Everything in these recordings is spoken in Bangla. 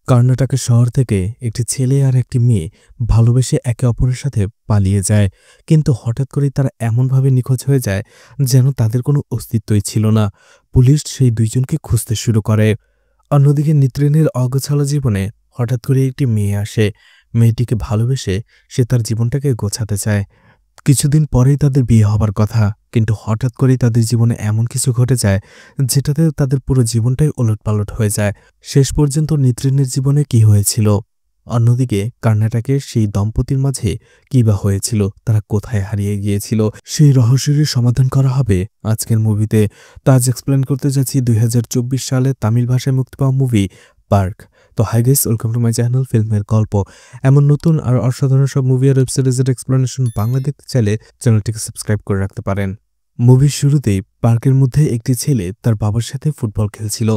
কর্ণাটকের শহর থেকে একটি ছেলে আর একটি মেয়ে ভালোবেসে একে অপরের সাথে পালিয়ে যায়, কিন্তু হঠাৎ করেই তারা এমনভাবে নিখোঁজ হয়ে যায় যেন তাদের কোনো অস্তিত্বই ছিল না। পুলিশ সেই দুইজনকে খুঁজতে শুরু করে। অন্যদিকে নিত্রিনের অগোছালো জীবনে হঠাৎ করে একটি মেয়ে আসে। মেয়েটিকে ভালোবেসে সে তার জীবনটাকে গোছাতে চায়। কিছুদিন পরেই তাদের বিয়ে হবার কথা, কিন্তু হঠাৎ করেই তাদের জীবনে এমন কিছু ঘটে যায় যেটাতে তাদের পুরো জীবনটাই ওলটপালট হয়ে যায়। শেষ পর্যন্ত নিত্রিনের জীবনে কি হয়েছিল, অন্যদিকে কর্ণাটকের সেই দম্পতির মাঝে কী বা হয়েছিল, তারা কোথায় হারিয়ে গিয়েছিল, সেই রহস্যেরই সমাধান করা হবে আজকের মুভিতে। তা আজ এক্সপ্লেন করতে যাচ্ছি 2024 সালে তামিল ভাষায় মুক্তি পাওয়া মুভি পার্ক। তো hi guys, welcome to my channel ফিল্মের গল্প। এমন নতুন আর অসাধারণ সব মুভি আর ওয়েব সিরিজের এক্সপ্লেনেশন বাংলা দেখতে চাইলে চ্যানেলটিকে সাবস্ক্রাইব করে রাখতে পারেন। মুভির শুরুতেই পার্কের মধ্যে একটি ছেলে তার বাবার সাথে ফুটবল খেলছিল।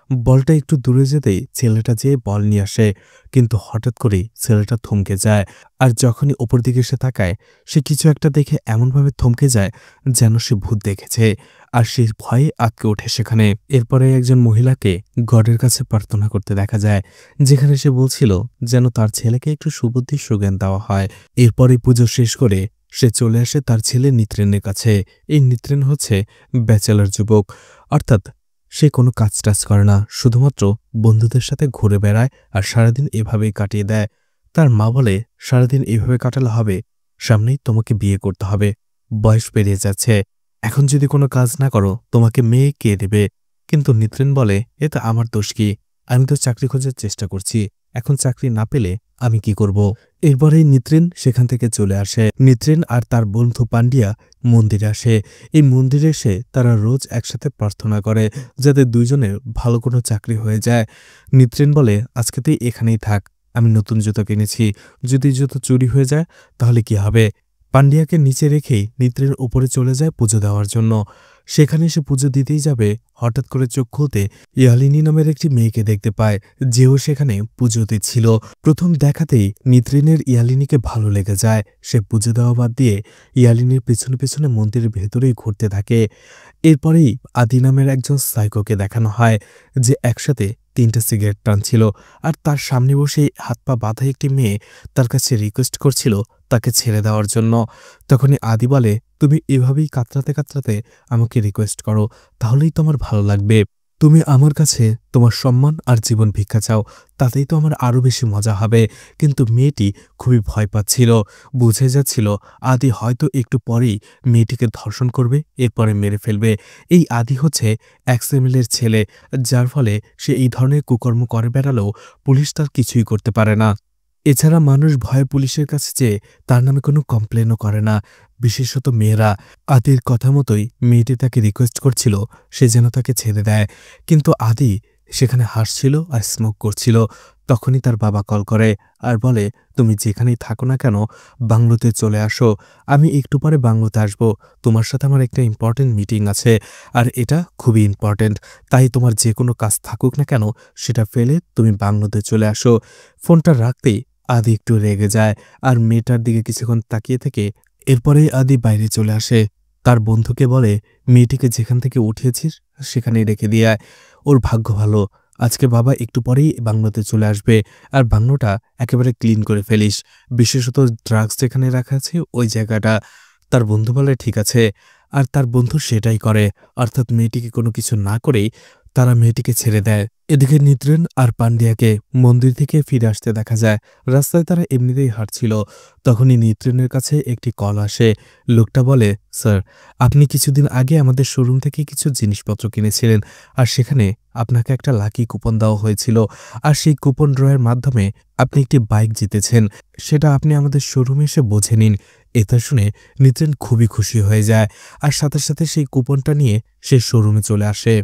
বলটা একটু দূরে যেতেই ছেলেটা যেয়ে বল নিয়ে আসে, কিন্তু হঠাৎ করেই ছেলেটা থমকে যায়। আর যখনই ওপর দিকে সে তাকায়, সে কিছু একটা দেখে এমনভাবে থমকে যায় যেন সে ভূত দেখেছে, আর সে ভয়ে আটকে ওঠে সেখানে। এরপরে একজন মহিলাকে গডের কাছে প্রার্থনা করতে দেখা যায়, যেখানে সে বলছিল যেন তার ছেলেকে একটু সুবুদ্ধি সুজ্ঞান দেওয়া হয়। এরপরেই পুজো শেষ করে সে চলে আসে তার ছেলে নিত্রেনের কাছে। এই নিত্রেন হচ্ছে ব্যাচেলর যুবক, অর্থাৎ সে কোনো কাজ টাজ করে না, শুধুমাত্র বন্ধুদের সাথে ঘুরে বেড়ায় আর সারাদিন এভাবেই কাটিয়ে দেয়। তার মা বলে, সারাদিন এভাবে কাটালে হবে, সামনেই তোমাকে বিয়ে করতে হবে, বয়স পেরিয়ে যাচ্ছে, এখন যদি কোনো কাজ না করো তোমাকে মেয়ে কে দেবে। কিন্তু নিত্রেন বলে, এতে আমার দোষ কি, আমি তো চাকরি খোঁজার চেষ্টা করছি, এখন চাকরি না পেলে আমি কি করব। এরপরেই নিত্রেন সেখান থেকে চলে আসে। নিত্রেন আর তার বন্ধু পান্ডিয়া মন্দিরে আসে। এই মন্দিরে এসে তারা রোজ একসাথে প্রার্থনা করে যাতে দুইজনের ভালো কোনো চাকরি হয়ে যায়। নিত্রেন বলে, আজকে তুই এখানেই থাক, আমি নতুন জুতো কিনেছি, যদি জুতো চুরি হয়ে যায় তাহলে কি হবে। পান্ডিয়াকে নিচে রেখেই নিত্রেন উপরে চলে যায় পুজো দেওয়ার জন্য। সেখানে সে পুজো দিতেই যাবে, হঠাৎ করে চোখ খুলতে ইয়ালিনী নামের একটি মেয়েকে দেখতে পায়, যেও সেখানে পুজো দিচ্ছিল। প্রথম দেখাতেই নিত্রিনের ইয়ালিনীকে ভালো লেগে যায়। সে পুজো দেওয়া বাদ দিয়ে ইয়ালিনীর পেছনে পেছনে মন্দিরের ভেতরেই ঘুরতে থাকে। এরপরেই আদি নামের একজন সাইকোকে দেখানো হয়, যে একসাথে 3টা সিগারেট টানছিল, আর তার সামনে বসে হাত পা বাঁধা একটি মেয়ে তার কাছে রিকোয়েস্ট করছিল তাকে ছেড়ে দেওয়ার জন্য। তখনই আদি বলে, তুমি এভাবেই কাতরাতে কাতরাতে আমাকে রিকোয়েস্ট করো, তাহলেই তো আমার ভালো লাগবে। তুমি আমার কাছে তোমার সম্মান আর জীবন ভিক্ষা চাও, তাতেই তো আমার আরও বেশি মজা হবে। কিন্তু মেয়েটি খুবই ভয় পাচ্ছিল, বুঝে যাচ্ছিল আদি হয়তো একটু পরেই মেয়েটিকে ধর্ষণ করবে, এরপরে মেরে ফেলবে। এই আদি হচ্ছে এক্সএমএলের ছেলে, যার ফলে সে এই ধরনের কুকর্ম করে বেড়ালেও পুলিশ তার কিছুই করতে পারে না। এছাড়া মানুষ ভয়ে পুলিশের কাছে যেয়ে তার নামে কোনো কমপ্লেনও করে না, বিশেষত মেয়েরা। আদির কথা মতোই মেয়েটি তাকে রিকোয়েস্ট করছিল সে যেন তাকে ছেড়ে দেয়, কিন্তু আদি সেখানে হাসছিল আর স্মোক করছিল। তখনই তার বাবা কল করে আর বলে, তুমি যেখানেই থাকো না কেন বাংলোতে চলে আসো, আমি একটু পরে বাংলোতে আসব, তোমার সাথে আমার একটা ইম্পর্টেন্ট মিটিং আছে, আর এটা খুবই ইম্পর্টেন্ট, তাই তোমার যে কোনো কাজ থাকুক না কেন সেটা ফেলে তুমি বাংলোতে চলে আসো। ফোনটা রাখতেই আদি একটু রেগে যায় আর মেয়েটার দিকে কিছুক্ষণ তাকিয়ে থেকে এরপরেই আদি বাইরে চলে আসে। তার বন্ধুকে বলে, মেয়েটিকে যেখান থেকে উঠিয়েছিস সেখানেই রেখে দিয়ে আয়, ওর ভাগ্য ভালো, আজকে বাবা একটু পরেই বাংলোতে চলে আসবে, আর বাংলোটা একেবারে ক্লিন করে ফেলিস, বিশেষত ড্রাগস যেখানে রাখা আছে ওই জায়গাটা। তার বন্ধু বলে, ঠিক আছে। আর তার বন্ধু সেটাই করে, অর্থাৎ মেয়েটিকে কোনো কিছু না করেই তারা মেয়েটিকে ছেড়ে দেয়। এদিকে নিত্রেন আর পান্ডিয়াকে মন্দির থেকে ফিরে আসতে দেখা যায়। রাস্তায় তারা এমনিতেই হাঁটছিল, তখনই নিত্রেনের কাছে একটি কল আসে। লোকটা বলে, স্যার, আপনি কিছুদিন আগে আমাদের শোরুম থেকে কিছু জিনিসপত্র কিনেছিলেন, আর সেখানে আপনাকে একটা লাকি কুপন দেওয়া হয়েছিল, আর সেই কুপন ড্রয়ের মাধ্যমে আপনি একটি বাইক জিতেছেন, সেটা আপনি আমাদের শোরুমে এসে বুঝে নিন। এটা শুনে নিত্রেন খুবই খুশি হয়ে যায়, আর সাথে সাথে সেই কুপনটা নিয়ে সে শোরুমে চলে আসে।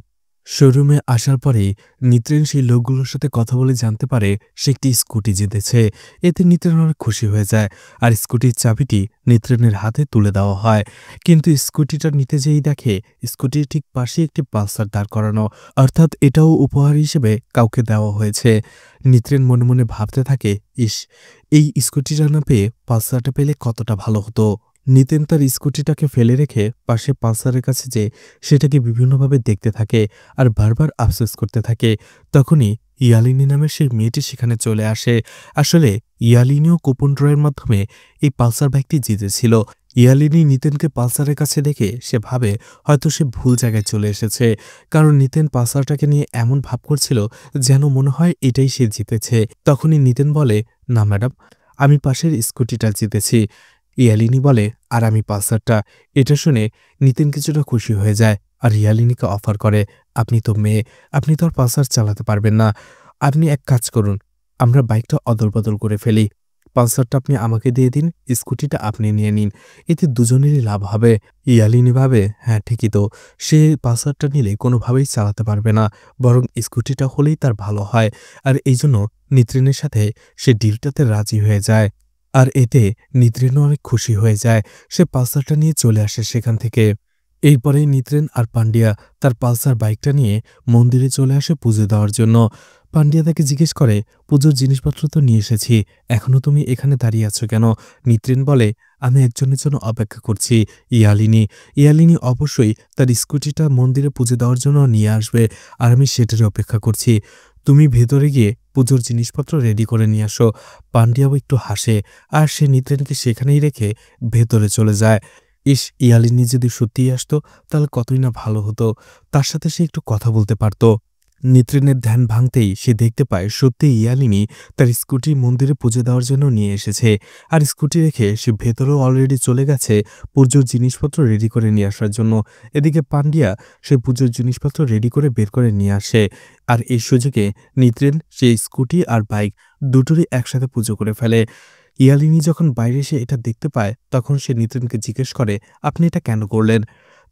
শোরুমে আসার পরেই নিত্রেন সেই লোকগুলোর সাথে কথা বলে জানতে পারে সে একটি স্কুটি জিতেছে। এতে নিত্রেন অনেক খুশি হয়ে যায়, আর স্কুটির চাবিটি নিত্রেনের হাতে তুলে দেওয়া হয়। কিন্তু স্কুটিটা নিতে যেই দেখে স্কুটির ঠিক পাশে একটি পালসার দাঁড় করানো, অর্থাৎ এটাও উপহার হিসেবে কাউকে দেওয়া হয়েছে। নিত্রেন মনে মনে ভাবতে থাকে, ইস, এই স্কুটিটা না পেয়ে পালসারটা পেলে কতটা ভালো হতো। নিতেন তার স্কুটিটাকে ফেলে রেখে পাশে পালসারের কাছে যেয়ে সেটাকে বিভিন্নভাবে দেখতে থাকে আর বারবার আফসোস করতে থাকে। তখনই ইয়ালিনী নামের সেই মেয়েটি সেখানে চলে আসে। আসলে ইয়ালিনীও গোপন ড্রয়ের মাধ্যমে এই পালসার বাইকটি জিতেছিল। ইয়ালিনী নিতেনকে পালসারের কাছে দেখে সে ভাবে হয়তো সে ভুল জায়গায় চলে এসেছে, কারণ নিতেন পালসারটাকে নিয়ে এমন ভাব করছিল যেন মনে হয় এটাই সে জিতেছে। তখনই নিতেন বলে, না ম্যাডাম, আমি পাশের স্কুটিটা জিতেছি। ইয়ালিনী বলে, আর আমি পালসারটা। এটা শুনে নিতেন কিছুটা খুশি হয়ে যায় আর ইয়ালিনীকে অফার করে, আপনি তো মেয়ে, আপনি তো আর পালসার চালাতে পারবেন না। আপনি এক কাজ করুন, আমরা বাইকটা অদল বদল করে ফেলি। পালসারটা আপনি আমাকে দিয়ে দিন, স্কুটিটা আপনি নিয়ে নিন, এতে দুজনেরই লাভ হবে। ইয়ালিনী ভাবে, হ্যাঁ ঠিকই তো, সে পালসারটা নিলে কোনোভাবেই চালাতে পারবে না, বরং স্কুটিটা হলেই তার ভালো হয়। আর এই জন্য নিত্রিনের সাথে সে ডিলটাতে রাজি হয়ে যায়। আর এতে নিত্রিনও অনেক খুশি হয়ে যায়। সে পালসারটা নিয়ে চলে আসে সেখান থেকে। এরপরেই নিত্রেন আর পান্ডিয়া তার পালসার বাইকটা নিয়ে মন্দিরে চলে আসে পুজো দেওয়ার জন্য। পান্ডিয়া তাকে জিজ্ঞেস করে, পুজোর জিনিসপত্র তো নিয়ে এসেছি, এখনও তুমি এখানে দাঁড়িয়ে আছো কেন? নিত্রেন বলে, আমি একজনের জন্য অপেক্ষা করছি, ইয়ালিনী। ইয়ালিনী অবশ্যই তার স্কুটিটা মন্দিরে পুজো দেওয়ার জন্য নিয়ে আসবে, আর আমি সেটারই অপেক্ষা করছি। তুমি ভেতরে গিয়ে পুজোর জিনিসপত্র রেডি করে নিয়ে আসো। পান্ডিয়াও একটু হাসে আর সে নিত্রেনকে সেখানেই রেখে ভেতরে চলে যায়। ইস, ইয়ালিনী যদি সত্যিই আসতো তাহলে কতই না ভালো হতো, তার সাথে সে একটু কথা বলতে পারত। নিত্রিনের ধ্যান ভাঙতেই সে দেখতে পায় সত্যি ইয়ালিনী তার স্কুটি মন্দিরে পুজো দেওয়ার জন্য নিয়ে এসেছে। আর স্কুটি রেখে সে ভেতরেও অলরেডি চলে গেছে পুজোর জিনিসপত্র রেডি করে নিয়ে আসার জন্য। এদিকে পান্ডিয়া সে পুজোর জিনিসপত্র রেডি করে বের করে নিয়ে আসে। আর এই সুযোগে নিত্রিন সে স্কুটি আর বাইক দুটোরই একসাথে পুজো করে ফেলে। ইয়ালিনী যখন বাইরে এসে এটা দেখতে পায় তখন সে নিত্রেনকে জিজ্ঞেস করে, আপনি এটা কেন করলেন?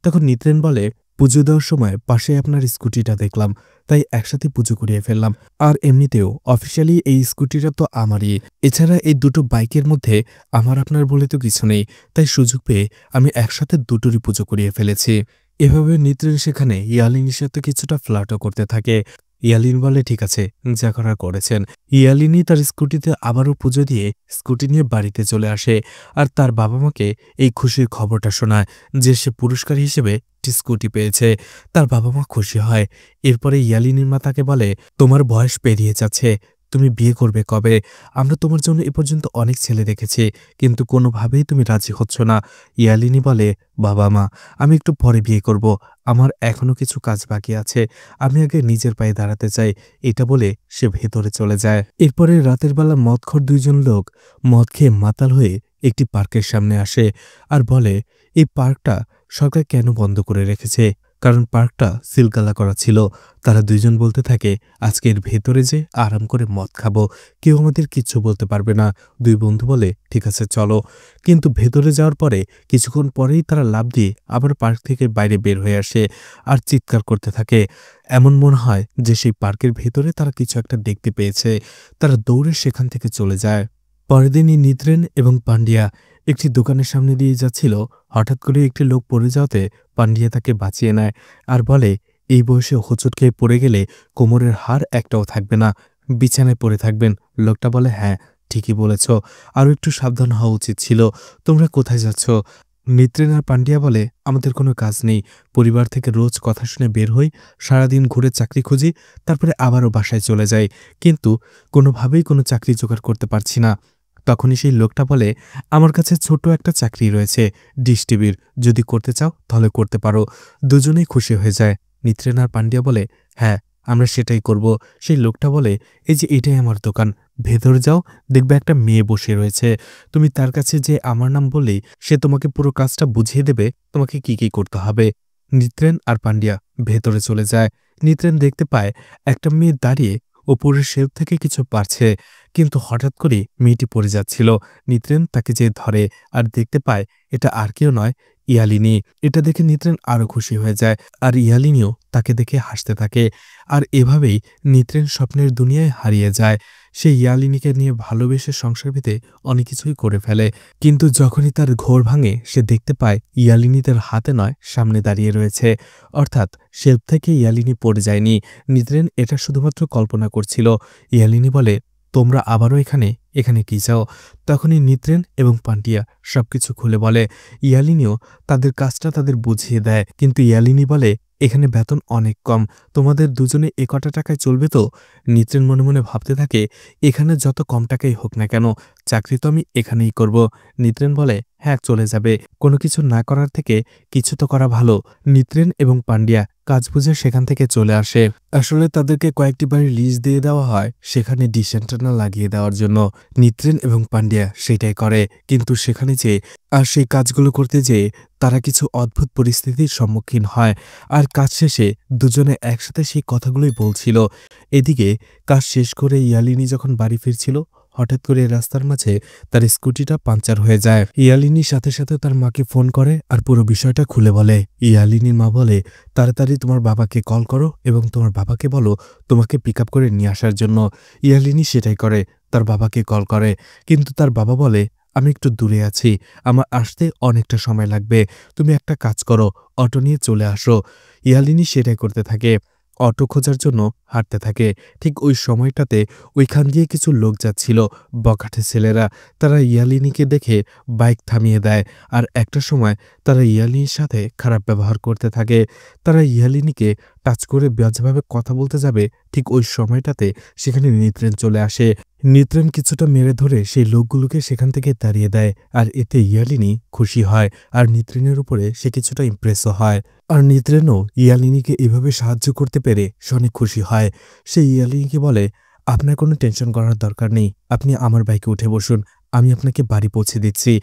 তখন নিত্রেন বলে, পুজো দেওয়ার সময় পাশে আপনার স্কুটিটা দেখলাম, তাই একসাথে পুজো করিয়ে ফেললাম। আর এমনিতেও অফিসিয়ালি এই স্কুটিটা তো আমারই, এছাড়া এই দুটো বাইকের মধ্যে আমার আপনার বলে তো কিছু নেই, তাই সুযোগ পেয়ে আমি একসাথে দুটোরই পুজো করিয়ে ফেলেছি। এভাবে নিত্রেন সেখানে ইয়ালিনীর সাথে কিছুটা ফ্লার্টও করতে থাকে। ইয়ালিনী বলে, ঠিক আছে, যা করার করেছেন। ইয়ালিনী তার স্কুটিতে আবারও পুজো দিয়ে স্কুটি নিয়ে বাড়িতে চলে আসে আর তার বাবা মাকে এই খুশির খবরটা শোনায় যে সে পুরস্কার হিসেবে একটি স্কুটি পেয়েছে। তার বাবা মা খুশি হয়। এরপরে ইয়ালিনীর মা তাকে বলে, তোমার বয়স পেরিয়ে যাচ্ছে, তুমি বিয়ে করবে কবে? আমরা তোমার জন্য এ পর্যন্ত অনেক ছেলে দেখেছি, কিন্তু কোনোভাবেই তুমি রাজি হচ্ছ না। ইয়ালিনী বলে, বাবা মা, আমি একটু পরে বিয়ে করব, আমার এখনো কিছু কাজ বাকি আছে, আমি আগে নিজের পায়ে দাঁড়াতে চাই। এটা বলে সে ভেতরে চলে যায়। এরপরে রাতের বেলা মদখোর দুইজন লোক মদ খেয়ে মাতাল হয়ে একটি পার্কের সামনে আসে আর বলে, এই পার্কটা সরকার কেন বন্ধ করে রেখেছে? কারণ পার্কটা সিলগালা করা ছিল। তারা দুইজন বলতে থাকে, আজকে এর ভেতরে যে আরাম করে মদ খাবো, কেউ আমাদের কিচ্ছু বলতে পারবে না। দুই বন্ধু বলে, ঠিক আছে চলো। কিন্তু ভেতরে যাওয়ার পরে কিছুক্ষণ পরেই তারা লাফ দিয়ে আবার পার্ক থেকে বাইরে বের হয়ে আসে আর চিৎকার করতে থাকে। এমন মনে হয় যে সেই পার্কের ভেতরে তারা কিছু একটা দেখতে পেয়েছে। তারা দৌড়ে সেখান থেকে চলে যায়। পরের দিনই নিত্রেন এবং পান্ডিয়া একটি দোকানের সামনে দিয়ে যাচ্ছিল। হঠাৎ করে একটি লোক পড়ে যাওয়াতে পান্ডিয়া তাকে বাঁচিয়ে নেয় আর বলে, এই বয়সে হোঁচট খেয়ে পড়ে গেলে কোমরের হাড় একটাও থাকবে না, বিছানায় পড়ে থাকবেন। লোকটা বলে, হ্যাঁ ঠিকই বলেছ, আরও একটু সাবধান হওয়া উচিত ছিল। তোমরা কোথায় যাচ্ছ? নিত্রেন আর পান্ডিয়া বলে, আমাদের কোনো কাজ নেই, পরিবার থেকে রোজ কথা শুনে বের হই, সারাদিন ঘুরে চাকরি খুঁজি, তারপরে আবারও বাসায় চলে যাই, কিন্তু কোনোভাবেই কোনো চাকরি জোগাড় করতে পারছি না। তখনই সেই লোকটা বলে, আমার কাছে ছোট একটা চাকরি রয়েছে ডিশ টিভির, যদি করতে চাও তাহলে করতে পারো। দুজনেই খুশি হয়ে যায়। নিত্রেন আর পান্ডিয়া বলে, হ্যাঁ আমরা সেটাই করব। সেই লোকটা বলে, এই যে এটাই আমার দোকান, ভেতরে যাও, দেখবে একটা মেয়ে বসে রয়েছে, তুমি তার কাছে যে আমার নাম বললেই সে তোমাকে পুরো কাজটা বুঝিয়ে দেবে তোমাকে কি কি করতে হবে। নিত্রেন আর পান্ডিয়া ভেতরে চলে যায়। নিত্রেন দেখতে পায় একটা মেয়ে দাঁড়িয়ে ওপরের শেলফ থেকে কিছু পারছে, কিন্তু হঠাৎ করে মেয়েটি পড়ে যাচ্ছিল। নিত্রেন তাকে যে ধরে আর দেখতে পায় এটা আর কেউ নয়, ইয়ালিনী। এটা দেখে নিত্রেন আরও খুশি হয়ে যায় আর ইয়ালিনীও তাকে দেখে হাসতে থাকে। আর এভাবেই নিত্রেন স্বপ্নের দুনিয়ায় হারিয়ে যায়। সে ইয়ালিনীকে নিয়ে ভালোবেসে সংসার পেতে অনেক কিছুই করে ফেলে, কিন্তু যখনই তার ঘোর ভাঙে সে দেখতে পায় ইয়ালিনী তার হাতে নয় সামনে দাঁড়িয়ে রয়েছে, অর্থাৎ শেলফ থেকে ইয়ালিনী পড়ে যায়নি। নিত্রেন এটা শুধুমাত্র কল্পনা করছিল। ইয়ালিনী বলে, তোমরা আবারও এখানে এখানে কি চাও? তখনই নিত্রেন এবং পান্ডিয়া সবকিছু খুলে বলে। ইয়ালিনীও তাদের কাজটা তাদের বুঝিয়ে দেয়, কিন্তু ইয়ালিনী বলে এখানে বেতন অনেক কম, তোমাদের দুজনে এ কটা টাকায় চলবে তো? নিত্রেন মনে মনে ভাবতে থাকে, এখানে যত কম টাকাই হোক না কেন, চাকরি তো আমি এখানেই করব। নিত্রেন বলে, হ্যাঁ চলে যাবে, কোনো কিছু না করার থেকে কিছু তো করা ভালো। নিত্রেন এবং পান্ডিয়া কাজ বুঝে সেখান থেকে চলে আসে। আসলে তাদেরকে কয়েকটি বাড়ি লিজ দিয়ে দেওয়া হয় সেখানে ডিশ অ্যান্টেনা লাগিয়ে দেওয়ার জন্য। নিত্রেন এবং পান্ডিয়া সেটাই করে, কিন্তু সেখানে যে আর সেই কাজগুলো করতে যেয়ে তারা কিছু অদ্ভুত পরিস্থিতির সম্মুখীন হয়। আর কাজ শেষে দুজনে একসাথে সেই কথাগুলোই বলছিল। এদিকে কাজ শেষ করে ইয়ালিনী যখন বাড়ি ফিরছিল, হঠাৎ করে রাস্তার মাঝে তার স্কুটিটা পাঞ্চার হয়ে যায়। ইয়ালিনীর সাথে সাথে তার মাকে ফোন করে আর পুরো বিষয়টা খুলে বলে। ইয়ালিনীর মা বলে, তাড়াতাড়ি তোমার বাবাকে কল করো এবং তোমার বাবাকে বলো তোমাকে পিক আপ করে নিয়ে আসার জন্য। ইয়ালিনী সেটাই করে, তার বাবাকে কল করে, কিন্তু তার বাবা বলে, আমি একটু দূরে আছি, আমার আসতে অনেকটা সময় লাগবে, তুমি একটা কাজ করো, অটো নিয়ে চলে আসো। ইয়ালিনী সেটাই করতে থাকে, অটো খোঁজার জন্য হাঁটতে থাকে। ঠিক ওই সময়টাতে ওইখান দিয়ে কিছু লোক যাচ্ছিল, বখাটে ছেলেরা। তারা ইয়ালিনীকে দেখে বাইক থামিয়ে দেয়, আর একটা সময় তারা ইয়ালিনীর সাথে খারাপ ব্যবহার করতে থাকে। তারা ইয়ালিনীকে টাচ করে বাজেভাবে কথা বলতে যাবে, ঠিক ওই সময়টাতে সেখানে নিত্রেন চলে আসে। নিত্রেন কিছুটা মেরে ধরে সেই লোকগুলোকে সেখান থেকে তাড়িয়ে দেয়, আর এতে ইয়ালিনী খুশি হয়, আর নিত্রেনের উপরে সে কিছুটা ইমপ্রেসও হয়। আর নিত্রেনও ইয়ালিনীকে এভাবে সাহায্য করতে পেরে সে অনেক খুশি হয়। সে ইয়ালিনীকে বলে, আপনার কোনো টেনশন করার দরকার নেই, আপনি আমার বাইকে উঠে বসুন, আমি আপনাকে বাড়ি পৌঁছে দিচ্ছি।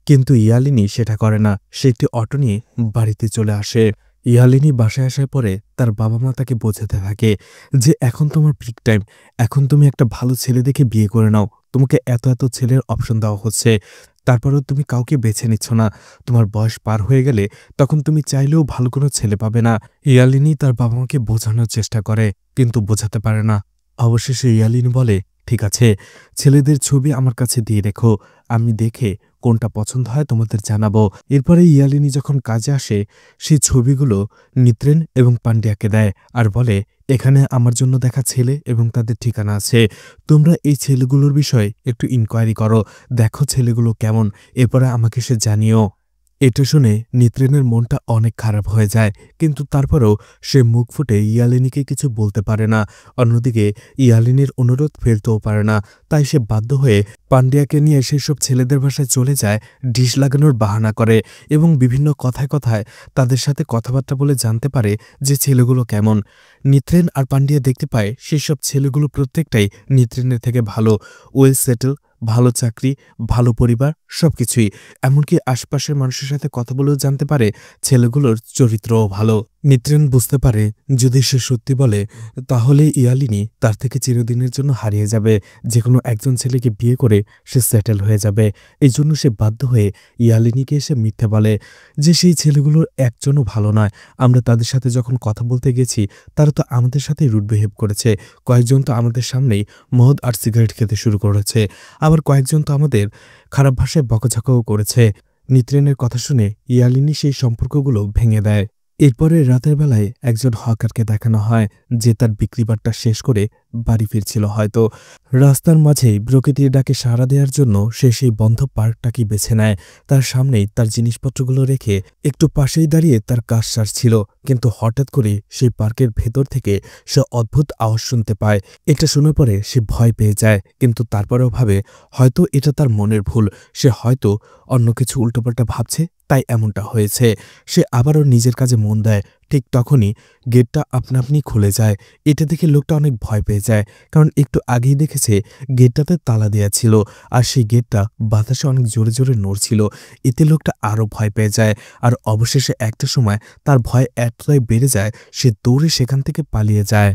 কিন্তু ইয়ালিনী সেটা করে না, সে একটি অটো নিয়ে বাড়িতে চলে আসে। ইয়ালিনী বাসায় আসার পরে তার বাবা মা তাকে বোঝাতে থাকে যে এখন তোমার পিক টাইম, এখন তুমি একটা ভালো ছেলে দেখে বিয়ে করে নাও, তোমাকে এত এত ছেলের অপশন দেওয়া হচ্ছে, তারপরেও তুমি কাউকে বেছে নিচ্ছ না, তোমার বয়স পার হয়ে গেলে তখন তুমি চাইলেও ভালো কোনো ছেলে পাবে না। ইয়ালিনী তার বাবা মাকে বোঝানোর চেষ্টা করে, কিন্তু বোঝাতে পারে না। অবশেষে ইয়ালিনী বলে, ঠিক আছে, ছেলেদের ছবি আমার কাছে দিয়ে রেখো, আমি দেখে কোনটা পছন্দ হয় তোমাদের জানাবো। এরপরে ইয়ালিনী যখন কাজে আসে, সেই ছবিগুলো নিত্রেন এবং পান্ডিয়াকে দেয় আর বলে, এখানে আমার জন্য দেখা ছেলে এবং তাদের ঠিকানা আছে, তোমরা এই ছেলেগুলোর বিষয়ে একটু ইনকোয়ারি করো, দেখো ছেলেগুলো কেমন, এরপরে আমাকে সে জানিও। এটা শুনে নিত্রেনের মনটা অনেক খারাপ হয়ে যায়, কিন্তু তারপরেও সে মুখ ফুটে ইয়ালিনীকে কিছু বলতে পারে না। অন্যদিকে ইয়ালিনীর অনুরোধ ফেলতেও পারে না, তাই সে বাধ্য হয়ে পান্ডিয়াকে নিয়ে সেসব ছেলেদের বাসায় চলে যায়, ডিশ লাগানোর বাহানা করে এবং বিভিন্ন কথায় কথায় তাদের সাথে কথাবার্তা বলে জানতে পারে যে ছেলেগুলো কেমন। নিত্রেন আর পান্ডিয়া দেখতে পায় সেসব ছেলেগুলো প্রত্যেকটাই নিত্রেনের থেকে ভালো, ওয়েল সেটেল, ভালো চাকরি, ভালো পরিবার, সবকিছুই। এমনকি আশপাশের মানুষের সাথে কথা বলেও জানতে পারে ছেলেগুলোর চরিত্রও ভালো। নিত্রেন বুঝতে পারে যদি সে সত্যি বলে তাহলে ইয়ালিনী তার থেকে চিরদিনের জন্য হারিয়ে যাবে, যে কোনো একজন ছেলেকে বিয়ে করে সে সেটেল হয়ে যাবে। এই জন্য সে বাধ্য হয়ে ইয়ালিনীকে এসে মিথ্যে বলে যে সেই ছেলেগুলোর একজনও ভালো নয়, আমরা তাদের সাথে যখন কথা বলতে গেছি তারা তো আমাদের সাথে রুড বিহেভ করেছে, কয়েকজন তো আমাদের সামনেই মদ আর সিগারেট খেতে শুরু করেছে, আবার কয়েকজন তো আমাদের খারাপ ভাষায় বকাঝকাও করেছে। নিত্রেনের কথা শুনে ইয়ালিনী সেই সম্পর্কগুলো ভেঙে দেয়। এরপরে রাতের বেলায় একজন হকারকে দেখানো হয় যে তার বিক্রিবাট্টা শেষ করে বাড়ি ফিরছিল হয়তো। রাস্তার মাঝেই প্রকৃতির ডাকে সাড়া দেওয়ার জন্য সে সেই বন্ধ পার্কটাকে বেছে নেয়। তার সামনেই তার জিনিসপত্রগুলো রেখে একটু পাশেই দাঁড়িয়ে তার কাজ সারছিল, কিন্তু হঠাৎ করে সেই পার্কের ভেতর থেকে সে অদ্ভুত আওয়াজ শুনতে পায়। এটা শুনে পরে সে ভয় পেয়ে যায়, কিন্তু তারপরেও ভাবে হয়তো এটা তার মনের ভুল, সে হয়তো অন্য কিছু উল্টোপাল্টা ভাবছে, তাই এমনটা হয়েছে। সে আবারও নিজের কাজে মন দেয়। ঠিক তখনই গেটটা আপনা আপনি খুলে যায়। এটা দেখে লোকটা অনেক ভয় পেয়ে যায়, কারণ একটু আগেই দেখেছে গেটটাতে তালা দেয়া ছিল, আর সেই গেটটা বাতাসে অনেক জোরে জোরে নড়ছিল। এতে লোকটা আরও ভয় পেয়ে যায়, আর অবশেষে একটা সময় তার ভয় এতটাই বেড়ে যায় সে দৌড়ে সেখান থেকে পালিয়ে যায়।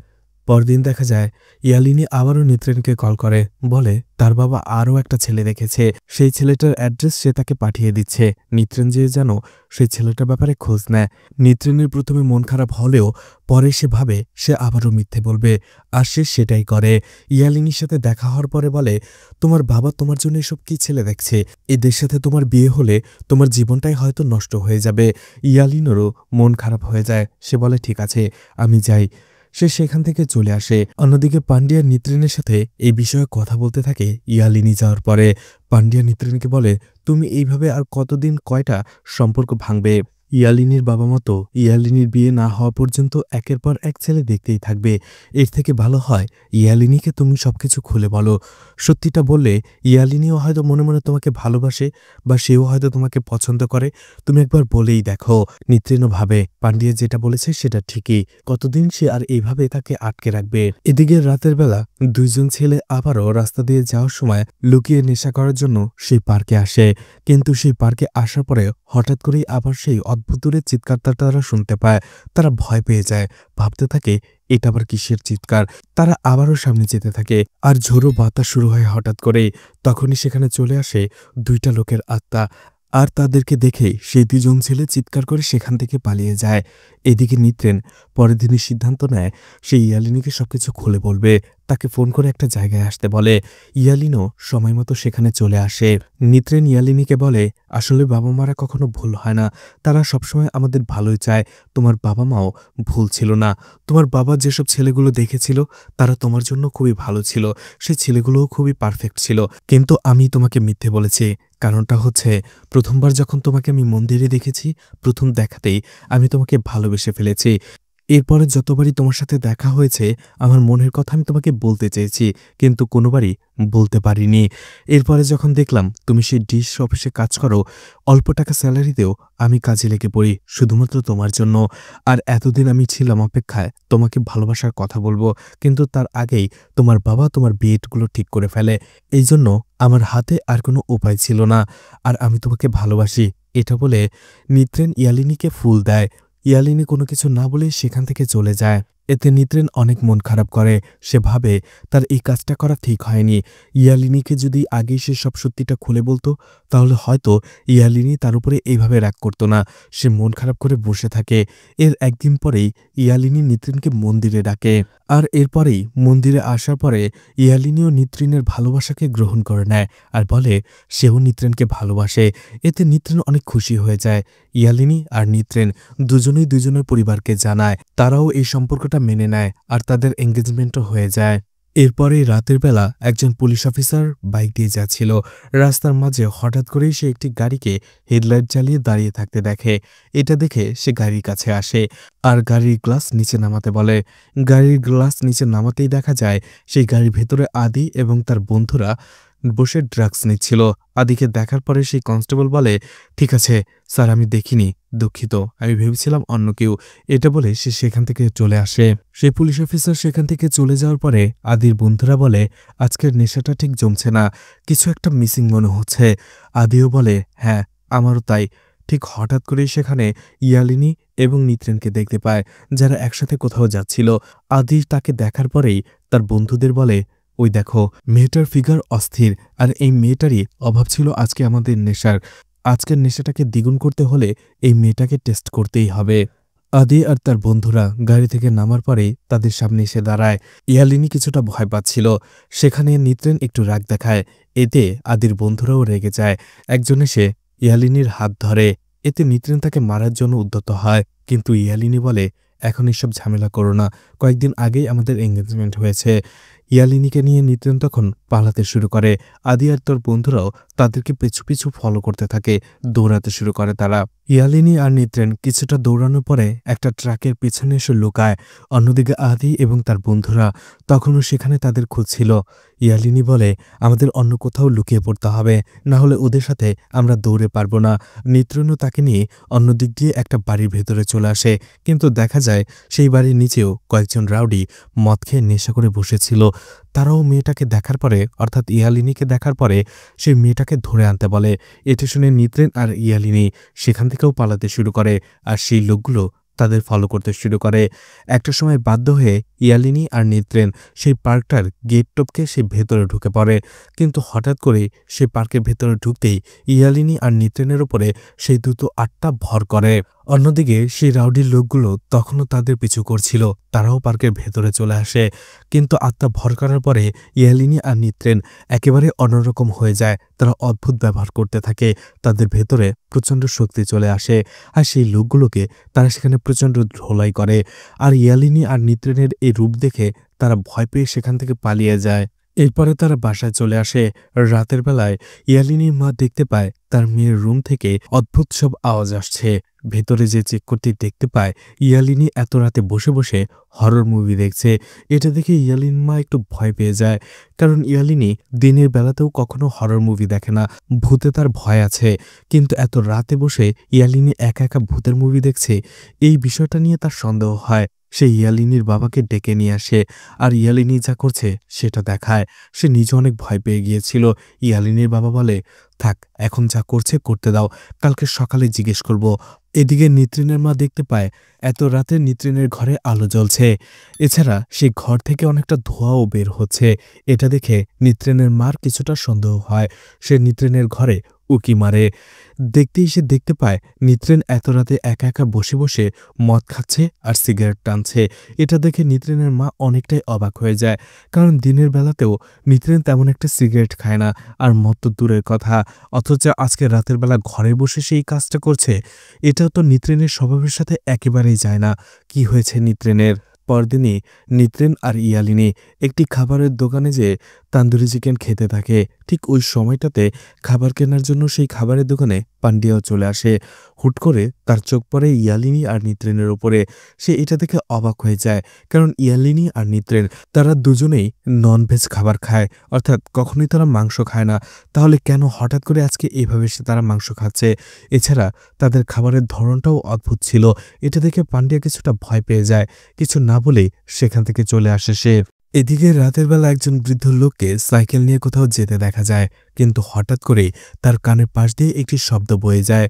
পরদিন দেখা যায় ইয়ালিনী আবারও নিত্রেনকে কল করে, বলে তার বাবা আরও একটা ছেলে দেখেছে, সেই ছেলেটার অ্যাড্রেস সে তাকে পাঠিয়ে দিচ্ছে। নিত্রেন যে যেন সেই ছেলেটার ব্যাপারে খোঁজ নেয়। নিত্রেনের প্রথমে মন খারাপ হলেও পরে সে ভাবে সে আবারও মিথ্যে বলবে, আর সে সেটাই করে। ইয়ালিনীর সাথে দেখা হওয়ার পরে বলে, তোমার বাবা তোমার জন্য এসব কি ছেলে দেখছে, এদের সাথে তোমার বিয়ে হলে তোমার জীবনটাই হয়তো নষ্ট হয়ে যাবে। ইয়ালিনেরও মন খারাপ হয়ে যায়, সে বলে ঠিক আছে আমি যাই। সে সেখান থেকে চলে আসে। অন্যদিকে পান্ডিয়া নিত্রিনের সাথে এই বিষয়ে কথা বলতে থাকে ইয়ালিনী যাওয়ার পরে। পান্ডিয়া নিত্রিনকে বলে, তুমি এইভাবে আর কতদিন কয়টা সম্পর্ক ভাঙবে? ইয়ালিনীর বাবা মতো ইয়ালিনীর বিয়ে না হওয়া পর্যন্ত একের পর এক ছেলে দেখতেই থাকবে। এর থেকে ভালো হয় ইয়ালিনীকে তুমি সবকিছু খুলে বলো। সত্যিটা বললে ইয়ালিনীও হয়তো মনে মনে তোমাকে ভালোবাসে বা সেও হয়তো তোমাকে পছন্দ করে। তুমি একবার বলেই দেখো। নিত্রিনও ভাবে পান্ডিয়া যেটা বলেছে সেটা ঠিকই। কতদিন সে আর এইভাবে তাকে আটকে রাখবে? এদিকে রাতের বেলা দুইজন ছেলে আবারও রাস্তা দিয়ে যাওয়ার সময় লুকিয়ে নেশা করার জন্য সেই পার্কে আসে। কিন্তু সেই পার্কে আসার পরে হঠাৎ করেই আবার সেই অদ্ভুত দূরের চিৎকারটা তারা শুনতে পায়। তারা ভয় পেয়ে যায়, ভাবতে থাকে এটা আবার কিসের চিৎকার। তারা আবারও সামনে যেতে থাকে আর ঝোড়ো বাতাস শুরু হয় হঠাৎ করেই। তখনই সেখানে চলে আসে দুইটা লোকের আত্মা। আর তাদেরকে দেখেই সেই দুজন ছেলে চিৎকার করে সেখান থেকে পালিয়ে যায়। এদিকে নিত্রেন পরের দিনই সিদ্ধান্ত নেয় সে ইয়ালিনীকে সবকিছু খুলে বলবে। তাকে ফোন করে একটা জায়গায় আসতে বলে। ইয়ালিনও সময় মতো সেখানে চলে আসে। নিত্রেন ইয়ালিনীকে বলে, আসলে বাবা মারা কখনো ভুল হয় না, তারা সবসময় আমাদের ভালোই চায়। তোমার বাবা মাও ভুল ছিল না। তোমার বাবা যেসব ছেলেগুলো দেখেছিল তারা তোমার জন্য খুবই ভালো ছিল, সেই ছেলেগুলোও খুবই পারফেক্ট ছিল। কিন্তু আমি তোমাকে মিথ্যে বলেছি। কারণটা হচ্ছে, প্রথমবার যখন তোমাকে আমি মন্দিরে দেখেছি, প্রথম দেখাতেই আমি তোমাকে ভালোবেসে ফেলেছি। এরপরে যতবারই তোমার সাথে দেখা হয়েছে আমার মনের কথা আমি তোমাকে বলতে চেয়েছি, কিন্তু কোনোবারই বলতে পারিনি। এরপরে যখন দেখলাম তুমি সেই ডিশ অফিসে কাজ করো, অল্প টাকা স্যালারিতেও আমি কাজে লেগে পড়ি শুধুমাত্র তোমার জন্য। আর এতদিন আমি ছিলাম অপেক্ষায় তোমাকে ভালোবাসার কথা বলবো, কিন্তু তার আগেই তোমার বাবা তোমার বিয়েগুলো ঠিক করে ফেলে। এই জন্য আমার হাতে আর কোনো উপায় ছিল না, আর আমি তোমাকে ভালোবাসি। এটা বলে নিত্রেন ইয়ালিনীকে ফুল দেয়। ইয়ালিনী কোনো কিছু না বলে সেখান থেকে চলে যায়। এতে নিত্রেন অনেক মন খারাপ করে। সে ভাবে তার এই কাজটা করা ঠিক হয়নি। ইয়ালিনীকে যদি আগেই সে সব সত্যিটা খুলে বলতো তাহলে হয়তো ইয়ালিনী তার উপরে এইভাবে রাগ করতো না। সে মন খারাপ করে বসে থাকে। এর একদিন পরেই ইয়ালিনী নিত্রিনকে মন্দিরে ডাকে। আর এরপরেই মন্দিরে আসার পরে ইয়ালিনীও নিত্রিনের ভালোবাসাকে গ্রহণ করে নেয় আর বলে সেও নিত্রেনকে ভালোবাসে। এতে নিত্রেন অনেক খুশি হয়ে যায়। ইয়ালিনী আর নিত্রেন দুজনেই দুজনের পরিবারকে জানায়। তারাও এই সম্পর্কটা মেনে নেয় আর তাদের এঙ্গেজমেন্টও হয়ে যায়। এরপরে রাতের বেলা একজন পুলিশ অফিসার বাইক দিয়ে যাচ্ছিল। রাস্তার মাঝে হঠাৎ করেই সে একটি গাড়িকে হেডলাইট জ্বালিয়ে দাঁড়িয়ে থাকতে দেখে। এটা দেখে সে গাড়ির কাছে আসে আর গাড়ির গ্লাস নিচে নামাতে বলে। গাড়ির গ্লাস নিচে নামাতেই দেখা যায় সেই গাড়ির ভেতরে আদি এবং তার বন্ধুরা বসে ড্রাগস নিচ্ছিল। আদিকে দেখার পরে সেই কনস্টেবল বলে, ঠিক আছে স্যার, আমি দেখিনি, দুঃখিত, আমি ভেবেছিলাম অন্য কেউ। এটা বলে সে সেখান থেকে চলে আসে। সেই পুলিশ অফিসার সেখান থেকে চলে যাওয়ার পরে আদির বন্ধুরা বলে, আজকের নেশাটা ঠিক জমছে না, কিছু একটা মিসিং মনে হচ্ছে। আদিও বলে, হ্যাঁ আমারও তাই। ঠিক হঠাৎ করেই সেখানে ইয়ালিনী এবং নিত্রেনকে দেখতে পায়, যারা একসাথে কোথাও যাচ্ছিল। আদি তাকে দেখার পরেই তার বন্ধুদের বলে, ওই দেখো, মেয়েটার ফিগার অস্থির, আর এই মেয়েটারই অভাব ছিল আজকে আমাদের নেশার। আজকের নেশাটাকে দ্বিগুণ করতে হলে এই মেয়েটাকে টেস্ট করতেই হবে। আদি আর তার বন্ধুরা গাড়ি থেকে নামার পরেই তাদের সামনে এসে দাঁড়ায়। ইয়ালিনী কিছুটা ভয় পাচ্ছিল। সেখানে নিত্রেন একটু রাগ দেখায়। এতে আদির বন্ধুরাও রেগে যায়। একজন এসে ইয়ালিনীর হাত ধরে। এতে নিত্রেন তাকে মারার জন্য উদ্যত হয়, কিন্তু ইয়ালিনী বলে, এখন এসব ঝামেলা করো না, কয়েকদিন আগেই আমাদের এঙ্গেজমেন্ট হয়েছে। ইয়ালিনীকে নিয়ে নিত্রেন তখন পালাতে শুরু করে। আদি আর তোর বন্ধুরাও তাদেরকে পিছু পিছু ফলো করতে থাকে। দৌড়াতে শুরু করে তারা। ইয়ালিনী আর নিত্রেন কিছুটা দৌড়ানোর পরে একটা ট্রাকের পিছনে এসে লুকায়। অন্যদিকে আদি এবং তার বন্ধুরা তখনও সেখানে তাদের খুঁজছিল। ইয়ালিনী বলে, আমাদের অন্য কোথাও লুকিয়ে পড়তে হবে, না হলে ওদের সাথে আমরা দৌড়ে পারবো না। নিত্রেনও তাকে নিয়ে অন্য দিক দিয়ে একটা বাড়ির ভেতরে চলে আসে, কিন্তু দেখা যায় সেই বাড়ির নিচেও কয়েকজন রাউডি মদ খেয়ে নেশা করে বসেছিল। তারাও মেয়েটাকে দেখার পরে, অর্থাৎ ইয়ালিনীকে দেখার পরে সেই মেয়েটাকে ধরে আনতে বলে। এটা শুনে নিত্রেন আর ইয়ালিনী সেখান থেকেও পালাতে শুরু করে, আর সেই লোকগুলো তাদের ফলো করতে শুরু করে। একটা সময় বাধ্য হয়ে ইয়ালিনী আর নিত্রেন সেই পার্কটার গেট টপকে সে ভেতরে ঢুকে পড়ে। কিন্তু হঠাৎ করে সেই পার্কের ভেতরে ঢুকতেই ইয়ালিনী আর নিত্রেনের ওপরে সেই দ্রুত আটটা ভর করে। অন্যদিকে সেই রাউডির লোকগুলো তখনও তাদের পিছু করছিল। তারাও পার্কের ভেতরে চলে আসে, কিন্তু আত্মা ভর করার পরে ইয়ালিনী আর নিত্রেন একেবারে অন্যরকম হয়ে যায়। তারা অদ্ভুত ব্যবহার করতে থাকে, তাদের ভেতরে প্রচণ্ড শক্তি চলে আসে, আর সেই লোকগুলোকে তারা সেখানে প্রচণ্ড ধোলাই করে। আর ইয়ালিনী আর নিত্রেনের এই রূপ দেখে তারা ভয় পেয়ে সেখান থেকে পালিয়ে যায়। এরপরে তারা বাসায় চলে আসে। রাতের বেলায় ইয়ালিনীর মা দেখতে পায় তার মেয়ের রুম থেকে অদ্ভুত সব আওয়াজ আসছে। ভেতরে যে চেক করতে দেখতে পায় ইয়ালিনী এত রাতে বসে বসে হরর মুভি দেখছে। এটা দেখে ইয়ালিনীর মা একটু ভয় পেয়ে যায়, কারণ ইয়ালিনী দিনের বেলাতেও কখনো হরর মুভি দেখে না, ভূতে তার ভয় আছে। কিন্তু এত রাতে বসে ইয়ালিনী একা একা ভূতের মুভি দেখছে, এই বিষয়টা নিয়ে তার সন্দেহ হয়। সে ইয়ালিনীর বাবাকে ডেকে নিয়ে আসে, আর ইয়ালিনী যা করছে সেটা দেখায়। সে নিজে অনেক ভয় পেয়ে গিয়েছিল। ইয়ালিনীর বাবা বলে, থাক, এখন যা করছে করতে দাও, কালকে সকালে জিজ্ঞেস করব। এদিকে নিত্রিনের মা দেখতে পায় এত রাতে নিত্রিনের ঘরে আলো জ্বলছে, এছাড়া সেই ঘর থেকে অনেকটা ধোঁয়াও বের হচ্ছে। এটা দেখে নিত্রিনের মার কিছুটা সন্দেহ হয়। সে নিত্রিনের ঘরে উকি মারে। দেখতেই সে দেখতে পায় নিত্রেন এত রাতে একা একা বসে বসে মদ খাচ্ছে আর সিগারেট টানছে। এটা দেখে নিত্রেনের মা অনেকটাই অবাক হয়ে যায়, কারণ দিনের বেলাতেও নিত্রেন তেমন একটা সিগারেট খায় না, আর মদ তো দূরের কথা, অথচ আজকে রাতের বেলা ঘরে বসে সেই কাজটা করছে। এটা তো নিত্রেনের স্বভাবের সাথে একেবারেই যায় না। কি হয়েছে নিত্রেনের? পরদিনই নিত্রেন আর ইয়ালিনী একটি খাবারের দোকানে যেয়ে তান্দুরি চিকেন খেতে থাকে। ঠিক ওই সময়টাতে খাবার কেনার জন্য সেই খাবারের দোকানে পান্ডিয়াও চলে আসে। হুট করে তার চোখ পড়ে ইয়ালিনী আর নিত্রেনের ওপরে। সে এটা দেখে অবাক হয়ে যায়, কারণ ইয়ালিনী আর নিত্রেন তারা দুজনেই ননভেজ খাবার খায়, অর্থাৎ কখনোই তারা মাংস খায় না। তাহলে কেন হঠাৎ করে আজকে এভাবে সে তারা মাংস খাচ্ছে? এছাড়া তাদের খাবারের ধরনটাও অদ্ভুত ছিল। এটা দেখে পান্ডিয়া কিছুটা ভয় পেয়ে যায়। কিছু না বলেই সেখান থেকে চলে আসে সে। এদিকে রাতের বেলা একজন বৃদ্ধ লোককে সাইকেল নিয়ে কোথাও যেতে দেখা যায়, কিন্তু হঠাৎ করেই তার কানের পাশ দিয়ে একটি শব্দ বয়ে যায়,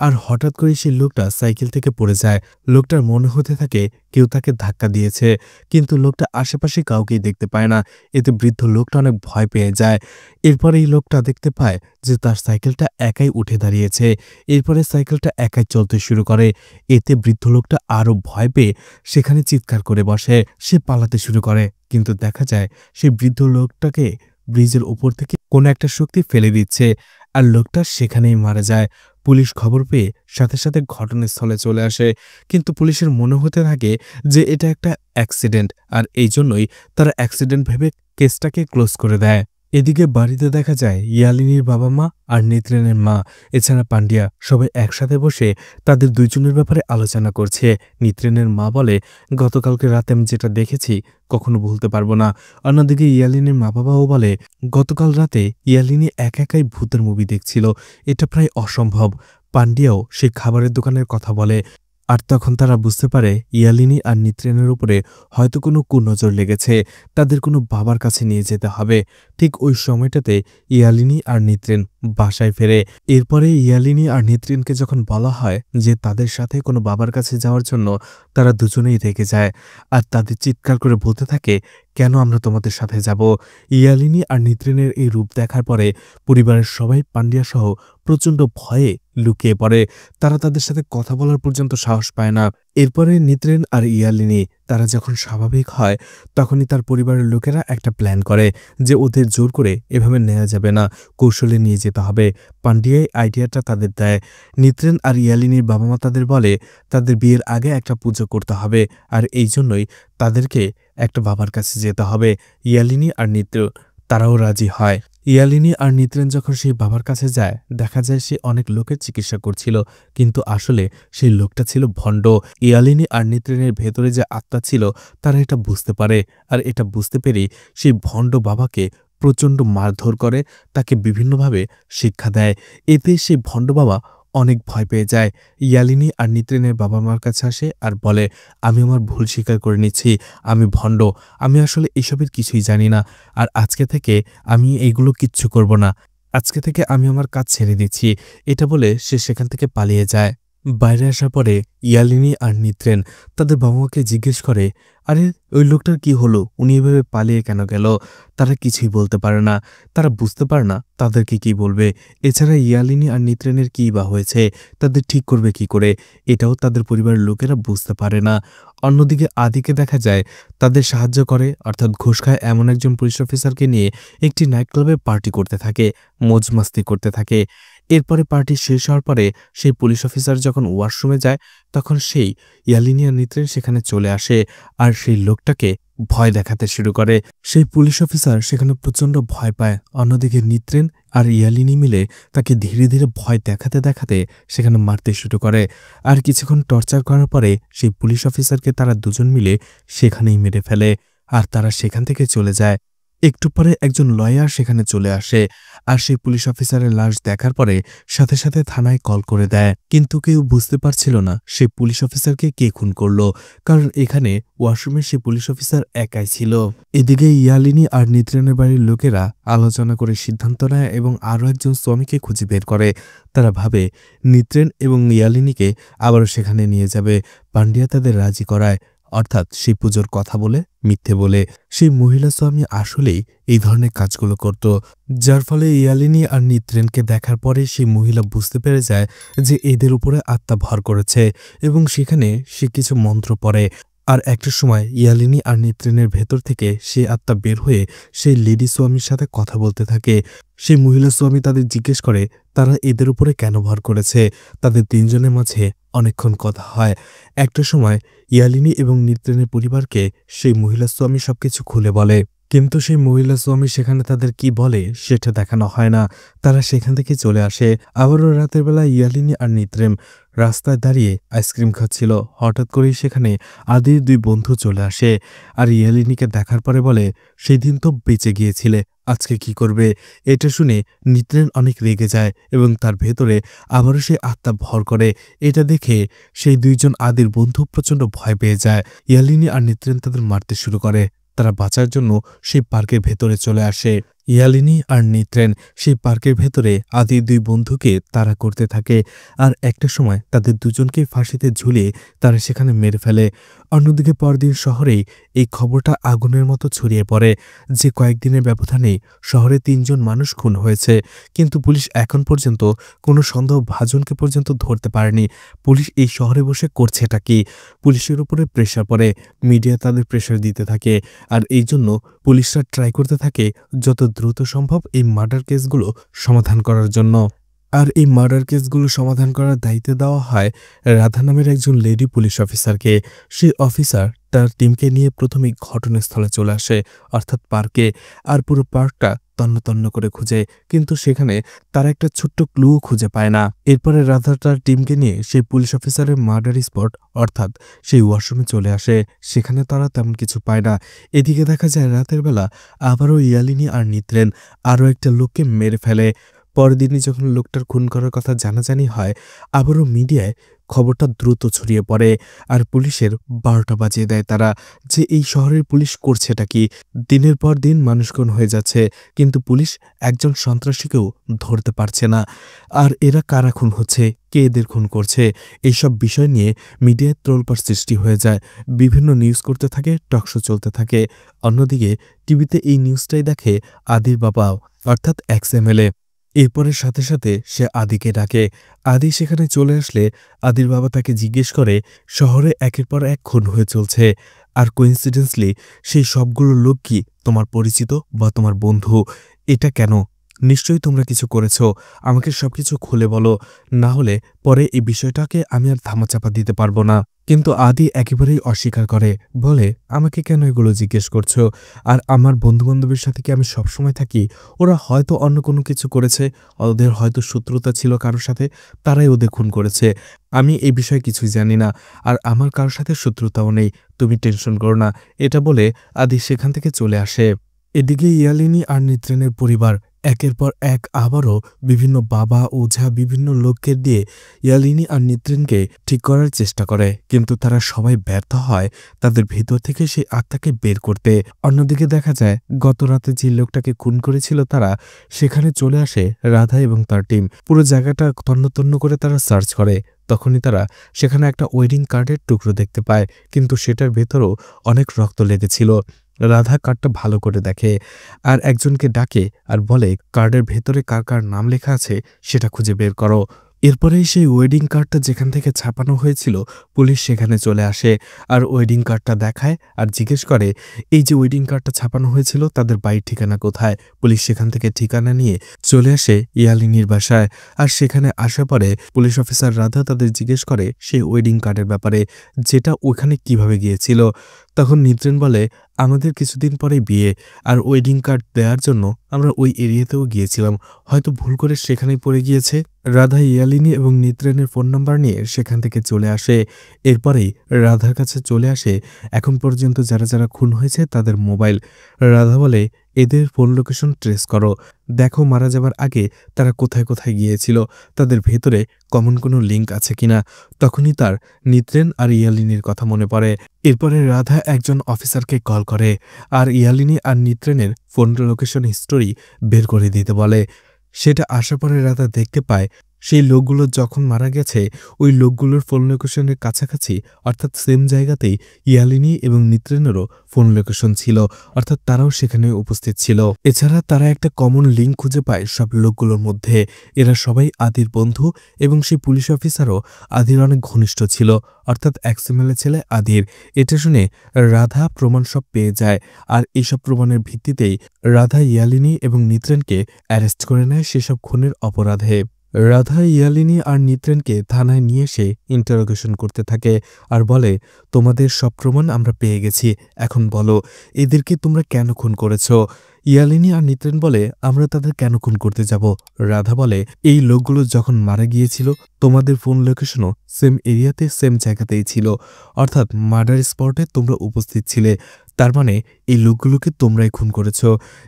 আর হঠাৎ করেই সেই লোকটা সাইকেল থেকে পড়ে যায়। লোকটার মনে হতে থাকে কেউ তাকে ধাক্কা দিয়েছে, কিন্তু লোকটা আশেপাশে কাউকেই দেখতে পায় না। এতে বৃদ্ধ লোকটা অনেক ভয় পেয়ে যায়। এরপরে এই লোকটা দেখতে পায় যে তার সাইকেলটা একাই উঠে দাঁড়িয়েছে। এরপরে সাইকেলটা একাই চলতে শুরু করে। এতে বৃদ্ধ লোকটা আরও ভয় পেয়ে সেখানে চিৎকার করে বসে। সে পালাতে শুরু করে, কিন্তু দেখা যায় সেই বৃদ্ধ লোকটাকে ব্রিজের উপর থেকে কোনো একটা শক্তি ফেলে দিচ্ছে, আর লোকটা সেখানেই মারা যায়। পুলিশ খবর পেয়ে সাথে সাথে ঘটনাস্থলে চলে আসে, কিন্তু পুলিশের মনে হতে থাকে যে এটা একটা অ্যাক্সিডেন্ট, আর এই জন্যই তারা অ্যাক্সিডেন্ট ভেবে কেসটাকে ক্লোজ করে দেয়। এদিকে বাড়িতে দেখা যায় ইয়ালিনীর বাবা মা আর নিত্রেনের মা, এছাড়া পান্ডিয়া সবাই একসাথে বসে তাদের দুইজনের ব্যাপারে আলোচনা করছে। নিত্রেনের মা বলে, গতকালকে রাতে আমি যেটা দেখেছি কখনো ভুলতে পারবো না। অন্যদিকে ইয়ালিনীর মা বাবাও বলে, গতকাল রাতে ইয়ালিনী একা একাই ভূতের মুভি দেখছিল, এটা প্রায় অসম্ভব। পান্ডিয়াও সেই খাবারের দোকানের কথা বলে, আর তখন তারা বুঝতে পারে ইয়ালিনী আর নিত্রেনের উপরে হয়তো কোনো কুনজর লেগেছে, তাদের কোনো বাবার কাছে নিয়ে যেতে হবে। ঠিক ওই সময়টাতে ইয়ালিনী আর নিত্রেন বাসায় ফেরে। এরপরে ইয়ালিনী আর নিত্রেনকে যখন বলা হয় যে তাদের সাথে কোনো বাবার কাছে যাওয়ার জন্য, তারা দুজনেই রেগে যায়, আর তাদের চিৎকার করে বলতে থাকে, কেন আমরা তোমাদের সাথে যাব? ইয়ালিনী আর নিত্রেনের এই রূপ দেখার পরে পরিবারের সবাই পান্ডিয়া সহ প্রচণ্ড ভয়ে লুকিয়ে পড়ে। তারা তাদের সাথে কথা বলার পর্যন্ত সাহস পায় না। এরপরে নিত্রেন আর ইয়ালিনী তারা যখন স্বাভাবিক হয়, তখনই তার পরিবারের লোকেরা একটা প্ল্যান করে যে ওদের জোর করে এভাবে নেওয়া যাবে না, কৌশলে নিয়ে যেতে হবে। পান্ডিয়াই আইডিয়াটা তাদের দেয়। নিত্রেন আর ইয়ালিনীর বাবা মা তাদের বলে তাদের বিয়ের আগে একটা পুজো করতে হবে, আর এই জন্যই তাদেরকে একটা বাবার কাছে যেতে হবে। ইয়ালিনী আর নিত্র তারাও রাজি হয়। ইয়ালিনী আর নিত্রেন যখন সেই বাবার কাছে যায়, দেখা যায় সে অনেক লোকের চিকিৎসা করছিল, কিন্তু আসলে সেই লোকটা ছিল ভণ্ড। ইয়ালিনী আর নিত্রেনের ভেতরে যে আত্মা ছিল তারা এটা বুঝতে পারে, আর এটা বুঝতে পেরেই সেই ভণ্ড বাবাকে প্রচণ্ড মারধর করে, তাকে বিভিন্নভাবে শিক্ষা দেয়। এতে সেই ভণ্ড বাবা অনেক ভয় পেয়ে যায়। ইয়ালিনী আর নিত্রেনের বাবা মার কাছে আসে আর বলে, আমি আমার ভুল স্বীকার করে নিচ্ছি, আমি ভণ্ড, আমি আসলে এসবের কিছুই জানি না, আর আজকে থেকে আমি এইগুলো কিচ্ছু করব না, আজকে থেকে আমি আমার কাজ ছেড়ে দিচ্ছি। এটা বলে সে সেখান থেকে পালিয়ে যায়। বাইরে আসার পরে ইয়ালিনী আর নিত্রেন তাদের বাবা মাকে জিজ্ঞেস করে, আরে ওই লোকটার কি হলো, উনি এভাবে পালিয়ে কেন গেল? তারা কিছুই বলতে পারে না, তারা বুঝতে পারে না তাদেরকে কি বলবে। এছাড়া ইয়ালিনী আর নিত্রেনের কী বা হয়েছে, তাদের ঠিক করবে কি করে, এটাও তাদের পরিবারের লোকেরা বুঝতে পারে না। অন্যদিকে আদিকে দেখা যায় তাদের সাহায্য করে, অর্থাৎ ঘুষ খায় এমন একজন পুলিশ অফিসারকে নিয়ে একটি নাইট ক্লাবে পার্টি করতে থাকে, মौज মাস্তি করতে থাকে। এরপরে পার্টি শেষ হওয়ার পরে সেই পুলিশ অফিসার যখন ওয়াশরুমে যায়, তখন সেই ইয়ালিনী আর নিত্রেন সেখানে চলে আসে আর সেই লোকটাকে ভয় দেখাতে শুরু করে। সেই পুলিশ অফিসার সেখানে প্রচণ্ড ভয় পায়। অন্যদিকে নিত্রেন আর ইয়ালিনী মিলে তাকে ধীরে ধীরে ভয় দেখাতে দেখাতে সেখানে মারতে শুরু করে। আর কিছুক্ষণ টর্চার করার পরে সেই পুলিশ অফিসারকে তারা দুজন মিলে সেখানেই মেরে ফেলে আর তারা সেখান থেকে চলে যায়। একটু পরে একজন লয়ার সেখানে চলে আসে আর সেই পুলিশ অফিসারের লাশ দেখার পরে সাথে সাথে থানায় কল করে দেয়। কিন্তু কেউ বুঝতে পারছিল না সেই পুলিশ অফিসারকে কে খুন করলো, কারণ এখানে ওয়াশরুমে সেই পুলিশ অফিসার একাই ছিল। এদিকে ইয়ালিনী আর নিত্রেনের বাড়ির লোকেরা আলোচনা করে সিদ্ধান্ত নেয় এবং আরও একজন স্বামীকে খুঁজে বের করে। তারা ভাবে নিত্রেন এবং ইয়ালিনীকে আবারও সেখানে নিয়ে যাবে। পান্ডিয়া তাদের রাজি করায়, অর্থাৎ সেই পুজোর কথা বলে মিথ্যে বলে। সেই মহিলা স্বামী আসলেই এই ধরনের কাজগুলো করত, যার ফলে ইয়ালিনী আর নিত্রেনকে দেখার পরে সেই মহিলা বুঝতে পেরে যায় যে এদের উপরে আত্মা ভর করেছে এবং সেখানে সে কিছু মন্ত্র পড়ে। আর একটা সময় ইয়ালিনী আর নিত্রেনের ভেতর থেকে সেই আত্মা বের হয়ে সেই লেডি স্বামীর সাথে কথা বলতে থাকে। সেই মহিলা স্বামী তাদের জিজ্ঞেস করে তারা এদের উপরে কেন ভর করেছে। তাদের তিনজনের মাঝে অনেকক্ষণ কথা হয়। একটা সময় ইয়ালিনী এবং নিত্রেনের পরিবারকে সেই মহিলা স্বামী সবকিছু খুলে বলে, কিন্তু সেই মহিলা স্বামী সেখানে তাদের কি বলে সেটা দেখানো হয় না। তারা সেখান থেকে চলে আসে। আবারও রাতের বেলা ইয়ালিনী আর নিত্রেন রাস্তায় দাঁড়িয়ে আইসক্রিম খাচ্ছিল। হঠাৎ করেই সেখানে আদির দুই বন্ধু চলে আসে আর ইয়ালিনীকে দেখার পরে বলে, সেই দিন তো বেঁচে গিয়েছিলে, আজকে কি করবে? এটা শুনে নিত্রেন অনেক রেগে যায় এবং তার ভেতরে আবারও সে আত্মা ভর করে। এটা দেখে সেই দুইজন আদির বন্ধু প্রচণ্ড ভয় পেয়ে যায়। ইয়ালিনী আর নিত্রেন তাদের মারতে শুরু করে। তারা বাঁচার জন্য সেই পার্কের ভেতরে চলে আসে। ইয়ালিনী আর নিত্রেন সেই পার্কের ভেতরে আদির দুই বন্ধুকে তাড়া করতে থাকে আর একটা সময় তাদের দুজনকে ফাঁসিতে ঝুলিয়ে তারা সেখানে মেরে ফেলে। অন্যদিকে পরদিন শহরেই এই খবরটা আগুনের মতো ছড়িয়ে পড়ে যে কয়েকদিনের ব্যবধানেই শহরে ৩ জন মানুষ খুন হয়েছে, কিন্তু পুলিশ এখন পর্যন্ত কোনো সন্দেহভাজনকে পর্যন্ত ধরতে পারেনি। পুলিশ এই শহরে বসে করছেটা কি? পুলিশের উপরে প্রেশার পড়ে, মিডিয়া তাদের প্রেশার দিতে থাকে আর এই জন্য পুলিশরা ট্রাই করতে থাকে যত দ্রুত সম্ভব এই মার্ডার কেসগুলো সমাধান করার জন্য। আর এই মার্ডার কেসগুলো সমাধান করার দায়িত্ব দেওয়া হয় রাধা নামের একজন লেডি পুলিশ অফিসারকে। সেই অফিসার তার টিমকে নিয়ে প্রথমেই ঘটনাস্থলে চলে আসে, অর্থাৎ পার্কে। আর পুরো পার্কটা তন্ন তন্ন করে খুঁজে, কিন্তু সেখানে তারা একটা ছোট্ট ক্লুও খুঁজে পায় না। এরপরে রাধা তার টিমকে নিয়ে সেই পুলিশ অফিসারের মার্ডার স্পট অর্থাৎ সেই ওয়াশরুমে চলে আসে। সেখানে তারা তেমন কিছু পায় না। এদিকে দেখা যায় রাতের বেলা আবারও ইয়ালিনী আর নিত্রেন আরও একটা লোককে মেরে ফেলে। পরের দিনই যখন লোকটার খুন করার কথা জানাজানি হয়, আবারও মিডিয়ায় খবরটা দ্রুত ছড়িয়ে পড়ে আর পুলিশের ১২টা বাজিয়ে দেয় তারা যে এই শহরের পুলিশ করছেটা কি। দিনের পর দিন মানুষ খুন হয়ে যাচ্ছে, কিন্তু পুলিশ একজন সন্ত্রাসীকেও ধরতে পারছে না। আর এরা কারা খুন হচ্ছে, কে এদের খুন করছে, এইসব বিষয় নিয়ে মিডিয়ায় তোলপাড় সৃষ্টি হয়ে যায়। বিভিন্ন নিউজ করতে থাকে, টকশো চলতে থাকে। অন্যদিকে টিভিতে এই নিউজটাই দেখে আদির বাবাও, অর্থাৎ এক্স-এমএলএ। এরপরের সাথে সাথে সে আদিকে ডাকে। আদি সেখানে চলে আসলে আদির বাবা তাকে জিজ্ঞেস করে, শহরে একের পর এক খুন হয়ে চলছে, আর কোইন্সিডেন্সলি সেই সবগুলো লোক কি তোমার পরিচিত বা তোমার বন্ধু? এটা কেন? নিশ্চয়ই তোমরা কিছু করেছো, আমাকে সবকিছু খুলে বলো, না হলে পরে এই বিষয়টাকে আমি আর ধামাচাপা দিতে পারবো না। কিন্তু আদি একেবারেই অস্বীকার করে, বলে আমাকে কেন এগুলো জিজ্ঞেস করছো? আর আমার বন্ধুবান্ধবের সাথে কি আমি সবসময় থাকি? ওরা হয়তো অন্য কোনো কিছু করেছে, ওদের হয়তো শত্রুতা ছিল কারোর সাথে, তারাই ওদের খুন করেছে। আমি এই বিষয়ে কিছুই জানি না, আর আমার কারোর সাথে শত্রুতাও নেই, তুমি টেনশন করো না। এটা বলে আদি সেখান থেকে চলে আসে। এদিকে ইয়ালিনী আর নিত্রেনের পরিবার একের পর এক আবারও বিভিন্ন বাবা ওঝা বিভিন্ন লোককে দিয়ে ইয়ালিনী আর নিত্রিনকে ঠিক করার চেষ্টা করে, কিন্তু তারা সবাই ব্যর্থ হয় তাদের ভেতর থেকে সেই আত্মাকে বের করতে। অন্যদিকে দেখা যায় গত রাতে যে লোকটাকে খুন করেছিল তারা সেখানে চলে আসে রাধা এবং তার টিম। পুরো জায়গাটা তন্ন করে তারা সার্চ করে। তখনই তারা সেখানে একটা ওয়েডিং কার্ডের টুকরো দেখতে পায়, কিন্তু সেটার ভেতরও অনেক রক্ত লেগেছিল। রাধা কার্ডটা ভালো করে দেখে আর একজনকে ডাকে আর বলে, কার্ডের ভেতরে কার কার নাম লেখা আছে সেটা খুঁজে বের করো। এরপরেই সেই ওয়েডিং কার্ডটা যেখান থেকে ছাপানো হয়েছিল পুলিশ সেখানে চলে আসে আর ওয়েডিং কার্ডটা দেখায় আর জিজ্ঞেস করে, এই যে ওয়েডিং কার্ডটা ছাপানো হয়েছিল তাদের বাড়ির ঠিকানা কোথায়? পুলিশ সেখান থেকে ঠিকানা নিয়ে চলে আসে ইয়ালিনীর বাসায়। আর সেখানে আসার পরে পুলিশ অফিসার রাধা তাদের জিজ্ঞেস করে সেই ওয়েডিং কার্ডের ব্যাপারে, যেটা ওখানে কিভাবে গিয়েছিল। তখন নিদ্রেন বলে, আমাদের কিছুদিন পরে বিয়ে, আর ওয়েডিং কার্ড দেওয়ার জন্য আমরা ওই এরিয়াতেও গিয়েছিলাম, হয়তো ভুল করে সেখানেই পড়ে গিয়েছে। রাধা ইয়ালিনী এবং নিত্রেনের ফোন নাম্বার নিয়ে সেখান থেকে চলে আসে। এরপরেই রাধার কাছে চলে আসে এখন পর্যন্ত যারা যারা খুন হয়েছে তাদের মোবাইল। রাধা বলে, এদের ফোন লোকেশন ট্রেস করো, দেখো মারা যাবার আগে তারা কোথায় কোথায় গিয়েছিল, তাদের ভেতরে কমন কোনো লিঙ্ক আছে কিনা। তখনই তার নিত্রেন আর ইয়ালিনীর কথা মনে পড়ে। এরপরে রাধা একজন অফিসারকে কল করে আর ইয়ালিনী আর নিত্রেনের ফোন লোকেশন হিস্টোরি বের করে দিতে বলে। সেটা আসার পরে রাধা দেখতে পায় সেই লোকগুলো যখন মারা গেছে ওই লোকগুলোর ফোন লোকেশনের কাছাকাছি, অর্থাৎ সেম জায়গাতেই ইয়ালিনী এবং নিত্রেনেরও ফোন লোকেশন ছিল, অর্থাৎ তারাও সেখানে উপস্থিত ছিল। এছাড়া তারা একটা কমন লিঙ্ক খুঁজে পায় সব লোকগুলোর মধ্যে। এরা সবাই আদির বন্ধু এবং সেই পুলিশ অফিসারও আদির অনেক ঘনিষ্ঠ ছিল, অর্থাৎ এক্সএমএলের ছেলে আদির। এটা শুনে রাধা প্রমাণ সব পেয়ে যায় আর এইসব প্রমাণের ভিত্তিতেই রাধা ইয়ালিনী এবং নিত্রেনকে অ্যারেস্ট করে নেয় সেসব খুনের অপরাধে। রাধা ইয়ালিনী আর নিত্রেনকে থানায় নিয়ে এসে ইন্টারোগেশন করতে থাকে আর বলে, তোমাদের সব প্রমাণ আমরা পেয়ে গেছি, এখন বলো এদেরকে তোমরা কেন খুন করেছ? ইয়ালিনী আর নিত্রেন বলে, আমরা তাদের কেন খুন করতে যাব? রাধা বলে, এই লোকগুলো যখন মারা গিয়েছিল তোমাদের ফোন লোকেশনও সেম এরিয়াতে সেম জায়গাতেই ছিল, অর্থাৎ মার্ডার স্পটে তোমরা উপস্থিত ছিলে, তার মানে এই লোকগুলোকে তোমরাই খুন করেছ।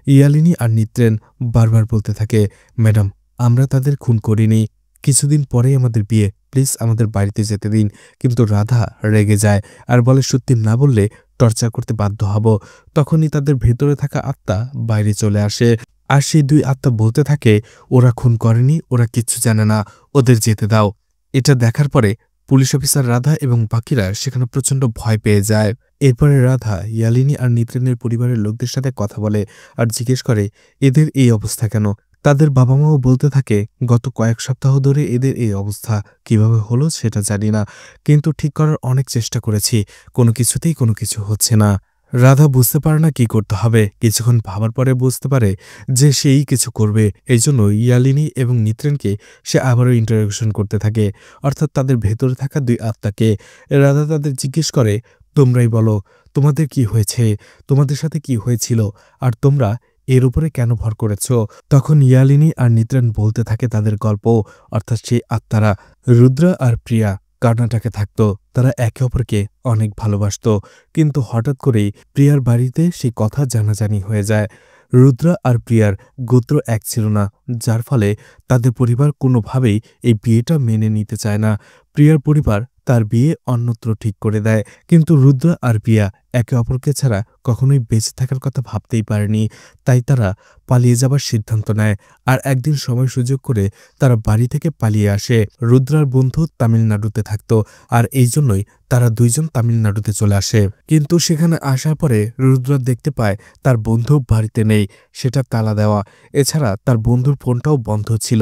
ইয়ালিনী আর নিত্রেন বারবার বলতে থাকে, ম্যাডাম আমরা তাদের খুন করিনি, কিছুদিন পরেই আমাদের বিয়ে, প্লিজ আমাদের বাড়িতে যেতে দিন। কিন্তু রাধা রেগে যায় আর বলে, সত্যি না বললে টর্চার করতে বাধ্য হব। তখনই তাদের ভেতরে থাকা আত্মা বাইরে চলে আসে আর সেই দুই আত্মা বলতে থাকে, ওরা খুন করেনি, ওরা কিচ্ছু জানে না, ওদের যেতে দাও। এটা দেখার পরে পুলিশ অফিসার রাধা এবং বাকিরা সেখানে প্রচণ্ড ভয় পেয়ে যায়। এরপরে রাধা ইয়ালিনী আর নিত্রেনের পরিবারের লোকদের সাথে কথা বলে আর জিজ্ঞেস করে, এদের এই অবস্থা কেন? তাদের বাবা মাও বলতে থাকে, গত কয়েক সপ্তাহ ধরে এদের এই অবস্থা, কিভাবে হলো সেটা জানি না, কিন্তু ঠিক করার অনেক চেষ্টা করেছি, কোনো কিছুতেই কোনো কিছু হচ্ছে না। রাধা বুঝতে পারে না কি করতে হবে। কিছুক্ষণ ভাবার পরে বুঝতে পারে যে সেই কিছু করবে। এই জন্য ইয়ালিনী এবং নিত্রেনকে সে আবারও ইন্টারোগেশন করতে থাকে, অর্থাৎ তাদের ভেতরে থাকা দুই আত্মাকে। রাধা তাদের জিজ্ঞেস করে, তোমরাই বলো তোমাদের কি হয়েছে, তোমাদের সাথে কি হয়েছিল, আর তোমরা এর উপরে কেন ভর করেছ? তখন ইয়ালিনী আর নিত্রেন বলতে থাকে তাদের গল্প, অর্থাৎ সেই আত্মারা। রুদ্রা আর প্রিয়া কর্ণাটকে থাকত, তারা একে অপরকে অনেক ভালোবাসত, কিন্তু হঠাৎ করেই প্রিয়ার বাড়িতে সেই কথা জানাজানি হয়ে যায়। রুদ্রা আর প্রিয়ার গোত্র এক ছিল না, যার ফলে তাদের পরিবার কোনোভাবেই এই বিয়েটা মেনে নিতে চায় না। প্রিয়ার পরিবার তার বিয়ে অন্যত্র ঠিক করে দেয়, কিন্তু রুদ্রা আর প্রিয়া একে অপরকে ছাড়া কখনোই বেঁচে থাকার কথা ভাবতেই পারেনি। তাই তারা পালিয়ে যাবার সিদ্ধান্ত নেয় আর একদিন সময় সুযোগ করে তারা বাড়ি থেকে পালিয়ে আসে। রুদ্রার বন্ধু তামিলনাড়ুতে থাকত আর এই জন্যই তারা দুইজন তামিলনাড়ুতে চলে আসে। কিন্তু সেখানে আসার পরে রুদ্রা দেখতে পায় তার বন্ধু বাড়িতে নেই, সেটা তালা দেওয়া। এছাড়া তার বন্ধুর ফোনটাও বন্ধ ছিল।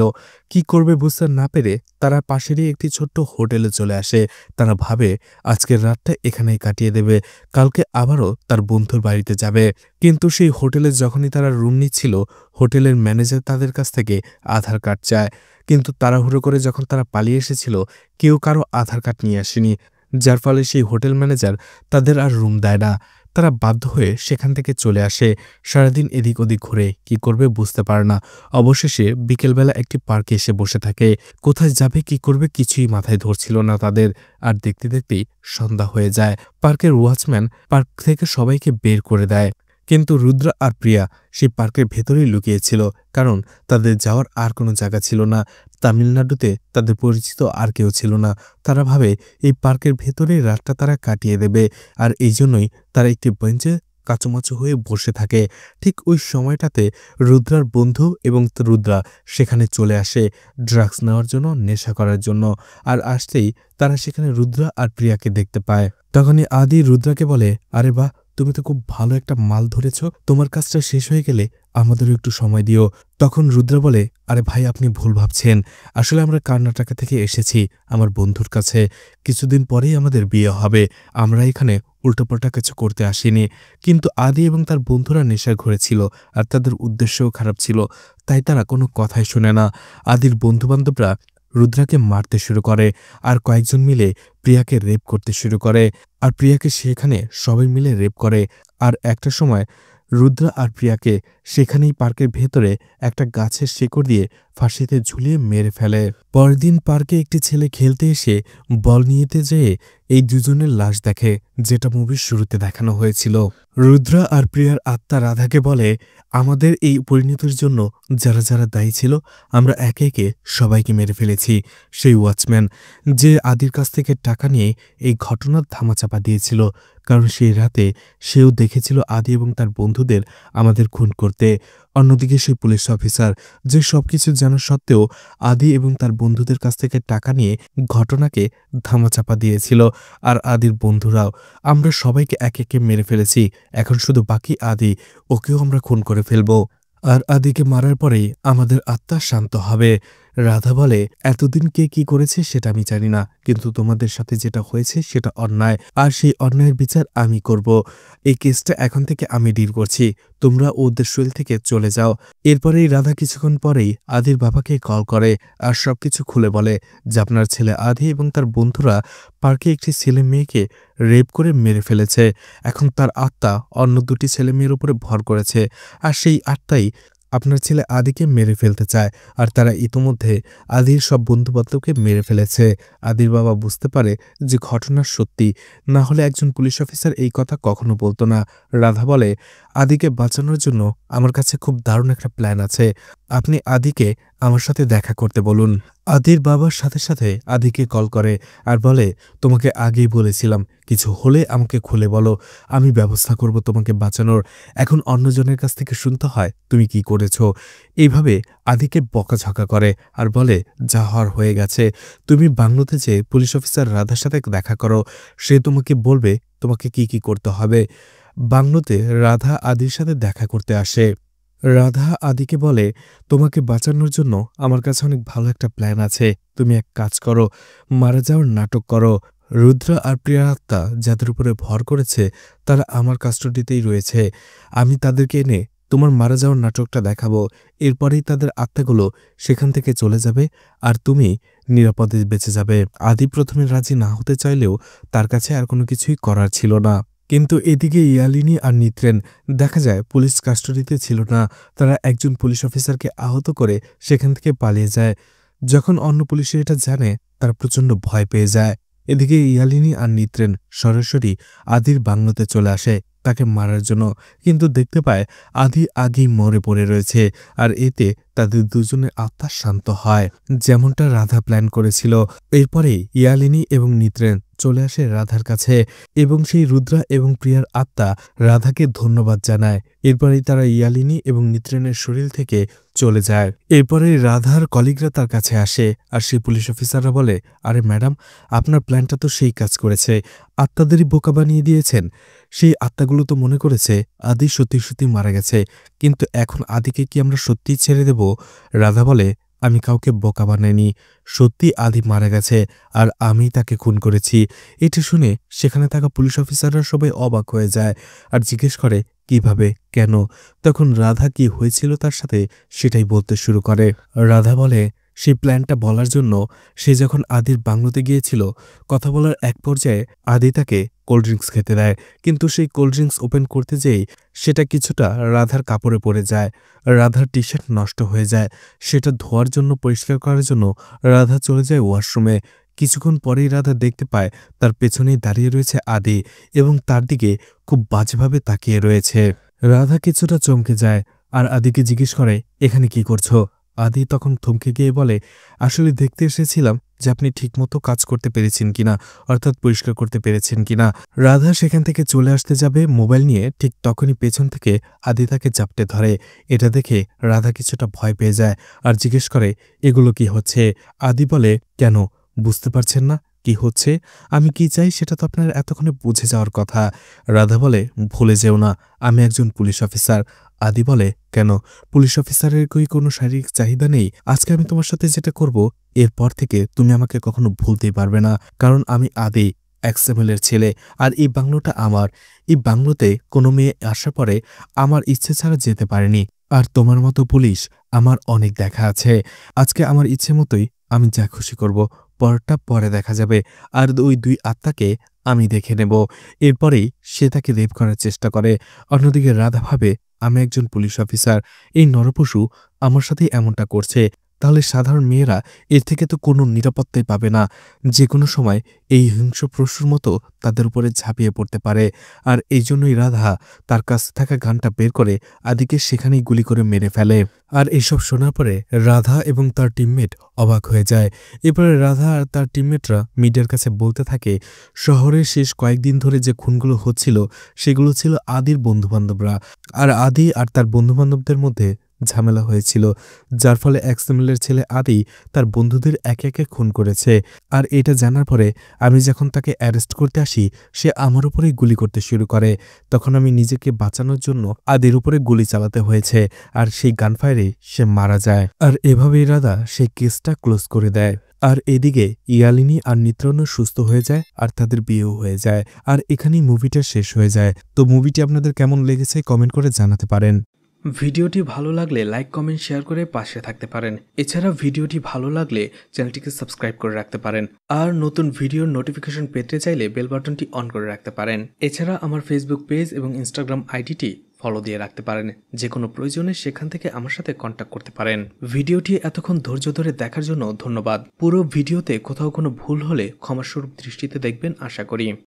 কি করবে বুঝতে না পেরে তারা পাশেরই একটি ছোট্ট হোটেলে চলে আসে। তারা ভাবে আজকের রাতটা এখানেই কাটিয়ে দেবে, কালকে আবারও তার বন্ধুর বাড়িতে যাবে। কিন্তু সেই হোটেলে যখনই তারা রুম নিচ্ছিল, হোটেলের ম্যানেজার তাদের কাছ থেকে আধার কার্ড চায়, কিন্তু তাড়াহুড়ো করে যখন তারা পালিয়ে এসেছিল কেউ কারো আধার কার্ড নিয়ে আসেনি, যার ফলে সেই হোটেল ম্যানেজার তাদের আর রুম দেয় না। তারা বাধ্য হয়ে সেখান থেকে চলে আসে। সারাদিন এদিক ওদিক ঘুরে কি করবে বুঝতে পারে না। অবশেষে বিকেলবেলা একটি পার্কে এসে বসে থাকে। কোথায় যাবে কি করবে কিছুই মাথায় ধরছিল না তাদের। আর দেখতে দেখতেই সন্ধ্যা হয়ে যায়। পার্কের ওয়াচম্যান পার্ক থেকে সবাইকে বের করে দেয়। কিন্তু রুদ্রা আর প্রিয়া সেই পার্কের ভেতরেই লুকিয়েছিল, কারণ তাদের যাওয়ার আর কোনো জায়গা ছিল না। তামিলনাড়ুতে তাদের পরিচিত আর কেউ ছিল না। তারা ভাবে এই পার্কের ভেতরেই রাতটা তারা কাটিয়ে দেবে, আর এই জন্যই তারা একটি বেঞ্চে কাচুমাচু হয়ে বসে থাকে। ঠিক ওই সময়টাতে রুদ্রার বন্ধু এবং রুদ্রা সেখানে চলে আসে ড্রাগস নেওয়ার জন্য, নেশা করার জন্য। আর আসতেই তারা সেখানে রুদ্রা আর প্রিয়াকে দেখতে পায়। তখনই আদি রুদ্রাকে বলে, আরে বাহ, তুমি তো খুব ভালো একটা মাল ধরেছ, তোমার কাজটা শেষ হয়ে গেলে আমাদেরও একটু সময় দিও। তখন রুদ্রা বলে, আরে ভাই, আপনি ভুল ভাবছেন, আসলে আমরা কর্ণাটকা থেকে এসেছি আমার বন্ধুর কাছে, কিছুদিন পরেই আমাদের বিয়ে হবে, আমরা এখানে উল্টোপাল্টা কিছু করতে আসিনি। কিন্তু আদি এবং তার বন্ধুরা নেশার ঘরে ছিল, আর তাদের উদ্দেশ্যও খারাপ ছিল, তাই তারা কোনো কথাই শোনে না। আদির বন্ধুবান্ধবরা রুদ্রাকে মারতে শুরু করে, আর কয়েকজন মিলে প্রিয়াকে রেপ করতে শুরু করে, আর প্রিয়াকে সেখানে সবাই মিলে রেপ করে। আর একটা সময় রুদ্রা আর প্রিয়াকে সেখানেই পার্কের ভেতরে একটা গাছের শেকড় দিয়ে ফাঁসিতে ঝুলিয়ে মেরে ফেলে। পরের দিন পার্কে একটি ছেলে খেলতে এসে বল নিতে যেয়ে এই দুজনের লাশ দেখে, যেটা মুভির শুরুতে দেখানো হয়েছিল। রুদ্রা আর প্রিয়ার আত্মা রাধাকে বলে, আমাদের এই পরিণতির জন্য যারা যারা দায়ী ছিল আমরা একে একে সবাইকে মেরে ফেলেছি। সেই ওয়াচম্যান যে আদির কাছ থেকে টাকা নিয়ে এই ঘটনার ধামাচাপা দিয়েছিল, কারণ সেই রাতে সেও দেখেছিল আদি এবং তার বন্ধুদের আমাদের খুন করতে। অন্যদিকে সেই পুলিশ অফিসার যে সবকিছু জানা সত্ত্বেও আদি এবং তার বন্ধুদের কাছ থেকে টাকা নিয়ে ঘটনাকে ধামাচাপা দিয়েছিল। আর আদির বন্ধুরাও, আমরা সবাইকে একে একে মেরে ফেলেছি, এখন শুধু বাকি আদি, ওকেও আমরা খুন করে ফেলব। আর আদিকে মারার পরেই আমাদের আত্মা শান্ত হবে। রাধা বলে, এতদিন কে কি করেছে সেটা আমি জানি না, কিন্তু তোমাদের সাথে যেটা হয়েছে সেটা অন্যায়, আর সেই অন্যায়ের বিচার আমি করব। এই কেসটা এখন থেকে আমি ডিল করছি, তোমরা ওদের শরীর থেকে চলে যাও। এরপরেই রাধা কিছুক্ষণ পরেই আদির বাবাকে কল করে আর সবকিছু খুলে বলে যে আপনার ছেলে আদি এবং তার বন্ধুরা পার্কে একটি ছেলে মেয়েকে রেপ করে মেরে ফেলেছে। এখন তার আত্মা অন্য দুটি ছেলে মেয়ের উপরে ভর করেছে, আর সেই আত্মাই আপনার ছেলে আদিকে মেরে ফেলতে চায়। আর তারা ইতোমধ্যে আদির সব বন্ধুবান্ধবকে মেরে ফেলেছে। আদির বাবা বুঝতে পারে যে ঘটনা সত্যি, না হলে একজন পুলিশ অফিসার এই কথা কখনো বলতো না। রাধা বলে, আদিকে বাঁচানোর জন্য আমার কাছে খুব দারুণ একটা প্ল্যান আছে, আপনি আদিকে আমার সাথে দেখা করতে বলুন। আদির বাবার সাথে সাথে আদিকে কল করে আর বলে, তোমাকে আগেই বলেছিলাম, কিছু হলে আমাকে খুলে বলো, আমি ব্যবস্থা করব তোমাকে বাঁচানোর, এখন অন্যজনের কাছ থেকে শুনতে হয় তুমি কি করেছ। এইভাবে আদিকে বকাঝকা করে আর বলে, যা হওয়ার হয়ে গেছে, তুমি বাংলোতে যে পুলিশ অফিসার রাধার সাথে দেখা করো, সে তোমাকে বলবে তোমাকে কি কি করতে হবে। বাংলোতে রাধা আদির সাথে দেখা করতে আসে। রাধা আদিকে বলে, তোমাকে বাঁচানোর জন্য আমার কাছে অনেক ভালো একটা প্ল্যান আছে, তুমি এক কাজ করো, মারা যাওয়ার নাটক করো। রুদ্র আর প্রিয়ার আত্মা যাদের উপরে ভর করেছে তারা আমার কাস্টডিতেই রয়েছে, আমি তাদেরকে এনে তোমার মারা যাওয়ার নাটকটা দেখাবো, এরপরেই তাদের আত্মাগুলো সেখান থেকে চলে যাবে আর তুমি নিরাপদে বেঁচে যাবে। আদি প্রথমে রাজি না হতে চাইলেও তার কাছে আর কোনো কিছুই করার ছিল না। কিন্তু এদিকে ইয়ালিনী আর নিত্রেন দেখা যায় পুলিশ কাস্টডিতে ছিল না, তারা একজন পুলিশ অফিসারকে আহত করে সেখান থেকে পালিয়ে যায়। যখন অন্য পুলিশের এটা জানে তারা প্রচণ্ড ভয় পেয়ে যায়। এদিকে ইয়ালিনী আর নিত্রেন সরাসরি আদির বাংলোতে চলে আসে তাকে মারার জন্য, কিন্তু দেখতে পায় আদি আগেই মরে পড়ে রয়েছে। আর এতে তাদের দুজনের আত্মা শান্ত হয়, যেমনটা রাধা প্ল্যান করেছিল। এরপরে ইয়ালিনী এবং নিত্রেন চলে আসে রাধার কাছে এবং সেই রুদ্রা এবং প্রিয়ার আত্মা রাধাকে ধন্যবাদ জানায়। এরপরেই তারা ইয়ালিনী এবং নিত্রেনের শরীর থেকে চলে যায়। এরপরে রাধার কলিগরা তার কাছে আসে আর সেই পুলিশ অফিসাররা বলে, আরে ম্যাডাম, আপনার প্ল্যানটা তো সেই কাজ করেছে, আত্মাদেরই বোকা বানিয়ে দিয়েছেন। সেই আত্মাগুলো তো মনে করেছে আদি সত্যি সত্যি মারা গেছে, কিন্তু এখন আদিকে কি আমরা সত্যিই ছেড়ে দেব? রাধা বলে, আমি কাউকে বোকা বানাইনি, সত্যি আদি মারা গেছে আর আমি তাকে খুন করেছি। এটা শুনে সেখানে থাকা পুলিশ অফিসাররা সবাই অবাক হয়ে যায় আর জিজ্ঞেস করে, কিভাবে, কেন? তখন রাধা কি হয়েছিল তার সাথে সেটাই বলতে শুরু করে। রাধা বলে, সেই প্ল্যানটা বলার জন্য সে যখন আদির বাংলোতে গিয়েছিল, কথা বলার এক পর্যায়ে আদি তাকে কোল্ড ড্রিঙ্কস খেতে দেয়, কিন্তু সেই কোল্ড ড্রিঙ্কস ওপেন করতে যেই সেটা কিছুটা রাধার কাপড়ে পড়ে যায়, রাধার টি শার্ট নষ্ট হয়ে যায়। সেটা ধোয়ার জন্য, পরিষ্কার করার জন্য রাধা চলে যায় ওয়াশরুমে। কিছুক্ষণ পরেই রাধা দেখতে পায় তার পেছনেই দাঁড়িয়ে রয়েছে আদি এবং তার দিকে খুব বাজেভাবে তাকিয়ে রয়েছে। রাধা কিছুটা চমকে যায় আর আদিকে জিজ্ঞেস করে, এখানে কি করছো? আদি তখন থমকে গিয়ে বলে, আসলে দেখতে এসেছিলাম যে আপনি ঠিকমতো কাজ করতে পেরেছেন কিনা, অর্থাৎ পরিষ্কার করতে পেরেছেন কিনা। রাধা সেখান থেকে চলে আসতে যাবে মোবাইল নিয়ে, ঠিক তখনই পেছন থেকে আদি তাকে জাপটে ধরে। এটা দেখে রাধা কিছুটা ভয় পেয়ে যায় আর জিজ্ঞেস করে, এগুলো কি হচ্ছে? আদি বলে, কেন বুঝতে পারছেন না কি হচ্ছে? আমি কি চাই সেটা তো আপনার এতক্ষণে বুঝে যাওয়ার কথা। রাধা বলে, ভুলে যেও না আমি একজন পুলিশ অফিসার। আদি বলে, কেন পুলিশ অফিসারের কি কোনো শারীরিক চাহিদা নেই? আজকে আমি তোমার সাথে যেটা করব এরপর থেকে তুমি আমাকে কখনো ভুলতেই পারবে না, কারণ আমি আদি এক্সএমএলের ছেলে আর এই বাংলোটা আমার। এই বাংলোতে কোনো মেয়ে আসার পরে আমার ইচ্ছে ছাড়া যেতে পারেনি। আর তোমার মতো পুলিশ আমার অনেক দেখা আছে। আজকে আমার ইচ্ছে মতোই আমি যা খুশি করব, পরটা পরে দেখা যাবে। আর ওই দুই আত্মাকে আমি দেখে নেব। এরপরেই সে তাকে রেপ করার চেষ্টা করে। অন্যদিকে রাধা ভাবে, আমি একজন পুলিশ অফিসার, এই নরপশু আমার সাথেই এমনটা করছে, তাহলে সাধারণ মেয়েরা এর থেকে তো কোনো নিরাপত্তাই পাবে না। যে কোনো সময় এই হিংস্র পশুর মতো তাদের উপরে ঝাঁপিয়ে পড়তে পারে। আর এই জন্যই রাধা তার কাছে থাকা গানটা বের করে আদিকে সেখানেই গুলি করে মেরে ফেলে। আর এইসব শোনার পরে রাধা এবং তার টিমমেট অবাক হয়ে যায়। এরপরে রাধা আর তার টিমমেটরা মিডিয়ার কাছে বলতে থাকে, শহরের শেষ কয়েকদিন ধরে যে খুনগুলো হচ্ছিল সেগুলো ছিল আদির বন্ধুবান্ধবরা। আর আদি আর তার বন্ধুবান্ধবদের মধ্যে ঝামেলা হয়েছিল, যার ফলে এক্সএমএলের ছেলে আদি তার বন্ধুদের একে একে খুন করেছে। আর এটা জানার পরে আমি যখন তাকে অ্যারেস্ট করতে আসি, সে আমার উপরেই গুলি করতে শুরু করে। তখন আমি নিজেকে বাঁচানোর জন্য আদির উপরে গুলি চালাতে হয়েছে, আর সেই গানফায়ারে সে মারা যায়। আর এভাবেই রাধা সেই কেসটা ক্লোজ করে দেয়। আর এদিকে ইয়ালিনী আর নিত্রান্ন সুস্থ হয়ে যায় আর তাদের বিয়েও হয়ে যায়। আর এখানেই মুভিটা শেষ হয়ে যায়। তো মুভিটি আপনাদের কেমন লেগেছে কমেন্ট করে জানাতে পারেন। ভিডিওটি ভালো লাগলে লাইক কমেন্ট শেয়ার করে পাশে থাকতে পারেন। এছাড়া ভিডিওটি ভালো লাগলে চ্যানেলটিকে সাবস্ক্রাইব করে রাখতে পারেন। আর নতুন ভিডিওর নোটিফিকেশন পেতে চাইলে বেল বাটনটি অন করে রাখতে পারেন। এছাড়া আমার ফেসবুক পেজ এবং ইনস্টাগ্রাম আইডিটি ফলো দিয়ে রাখতে পারেন। যে কোনো প্রয়োজনে সেখান থেকে আমার সাথে কন্ট্যাক্ট করতে পারেন। ভিডিওটি এতক্ষণ ধৈর্য ধরে দেখার জন্য ধন্যবাদ। পুরো ভিডিওতে কোথাও কোনো ভুল হলে ক্ষমাস্বরূপ দৃষ্টিতে দেখবেন আশা করি।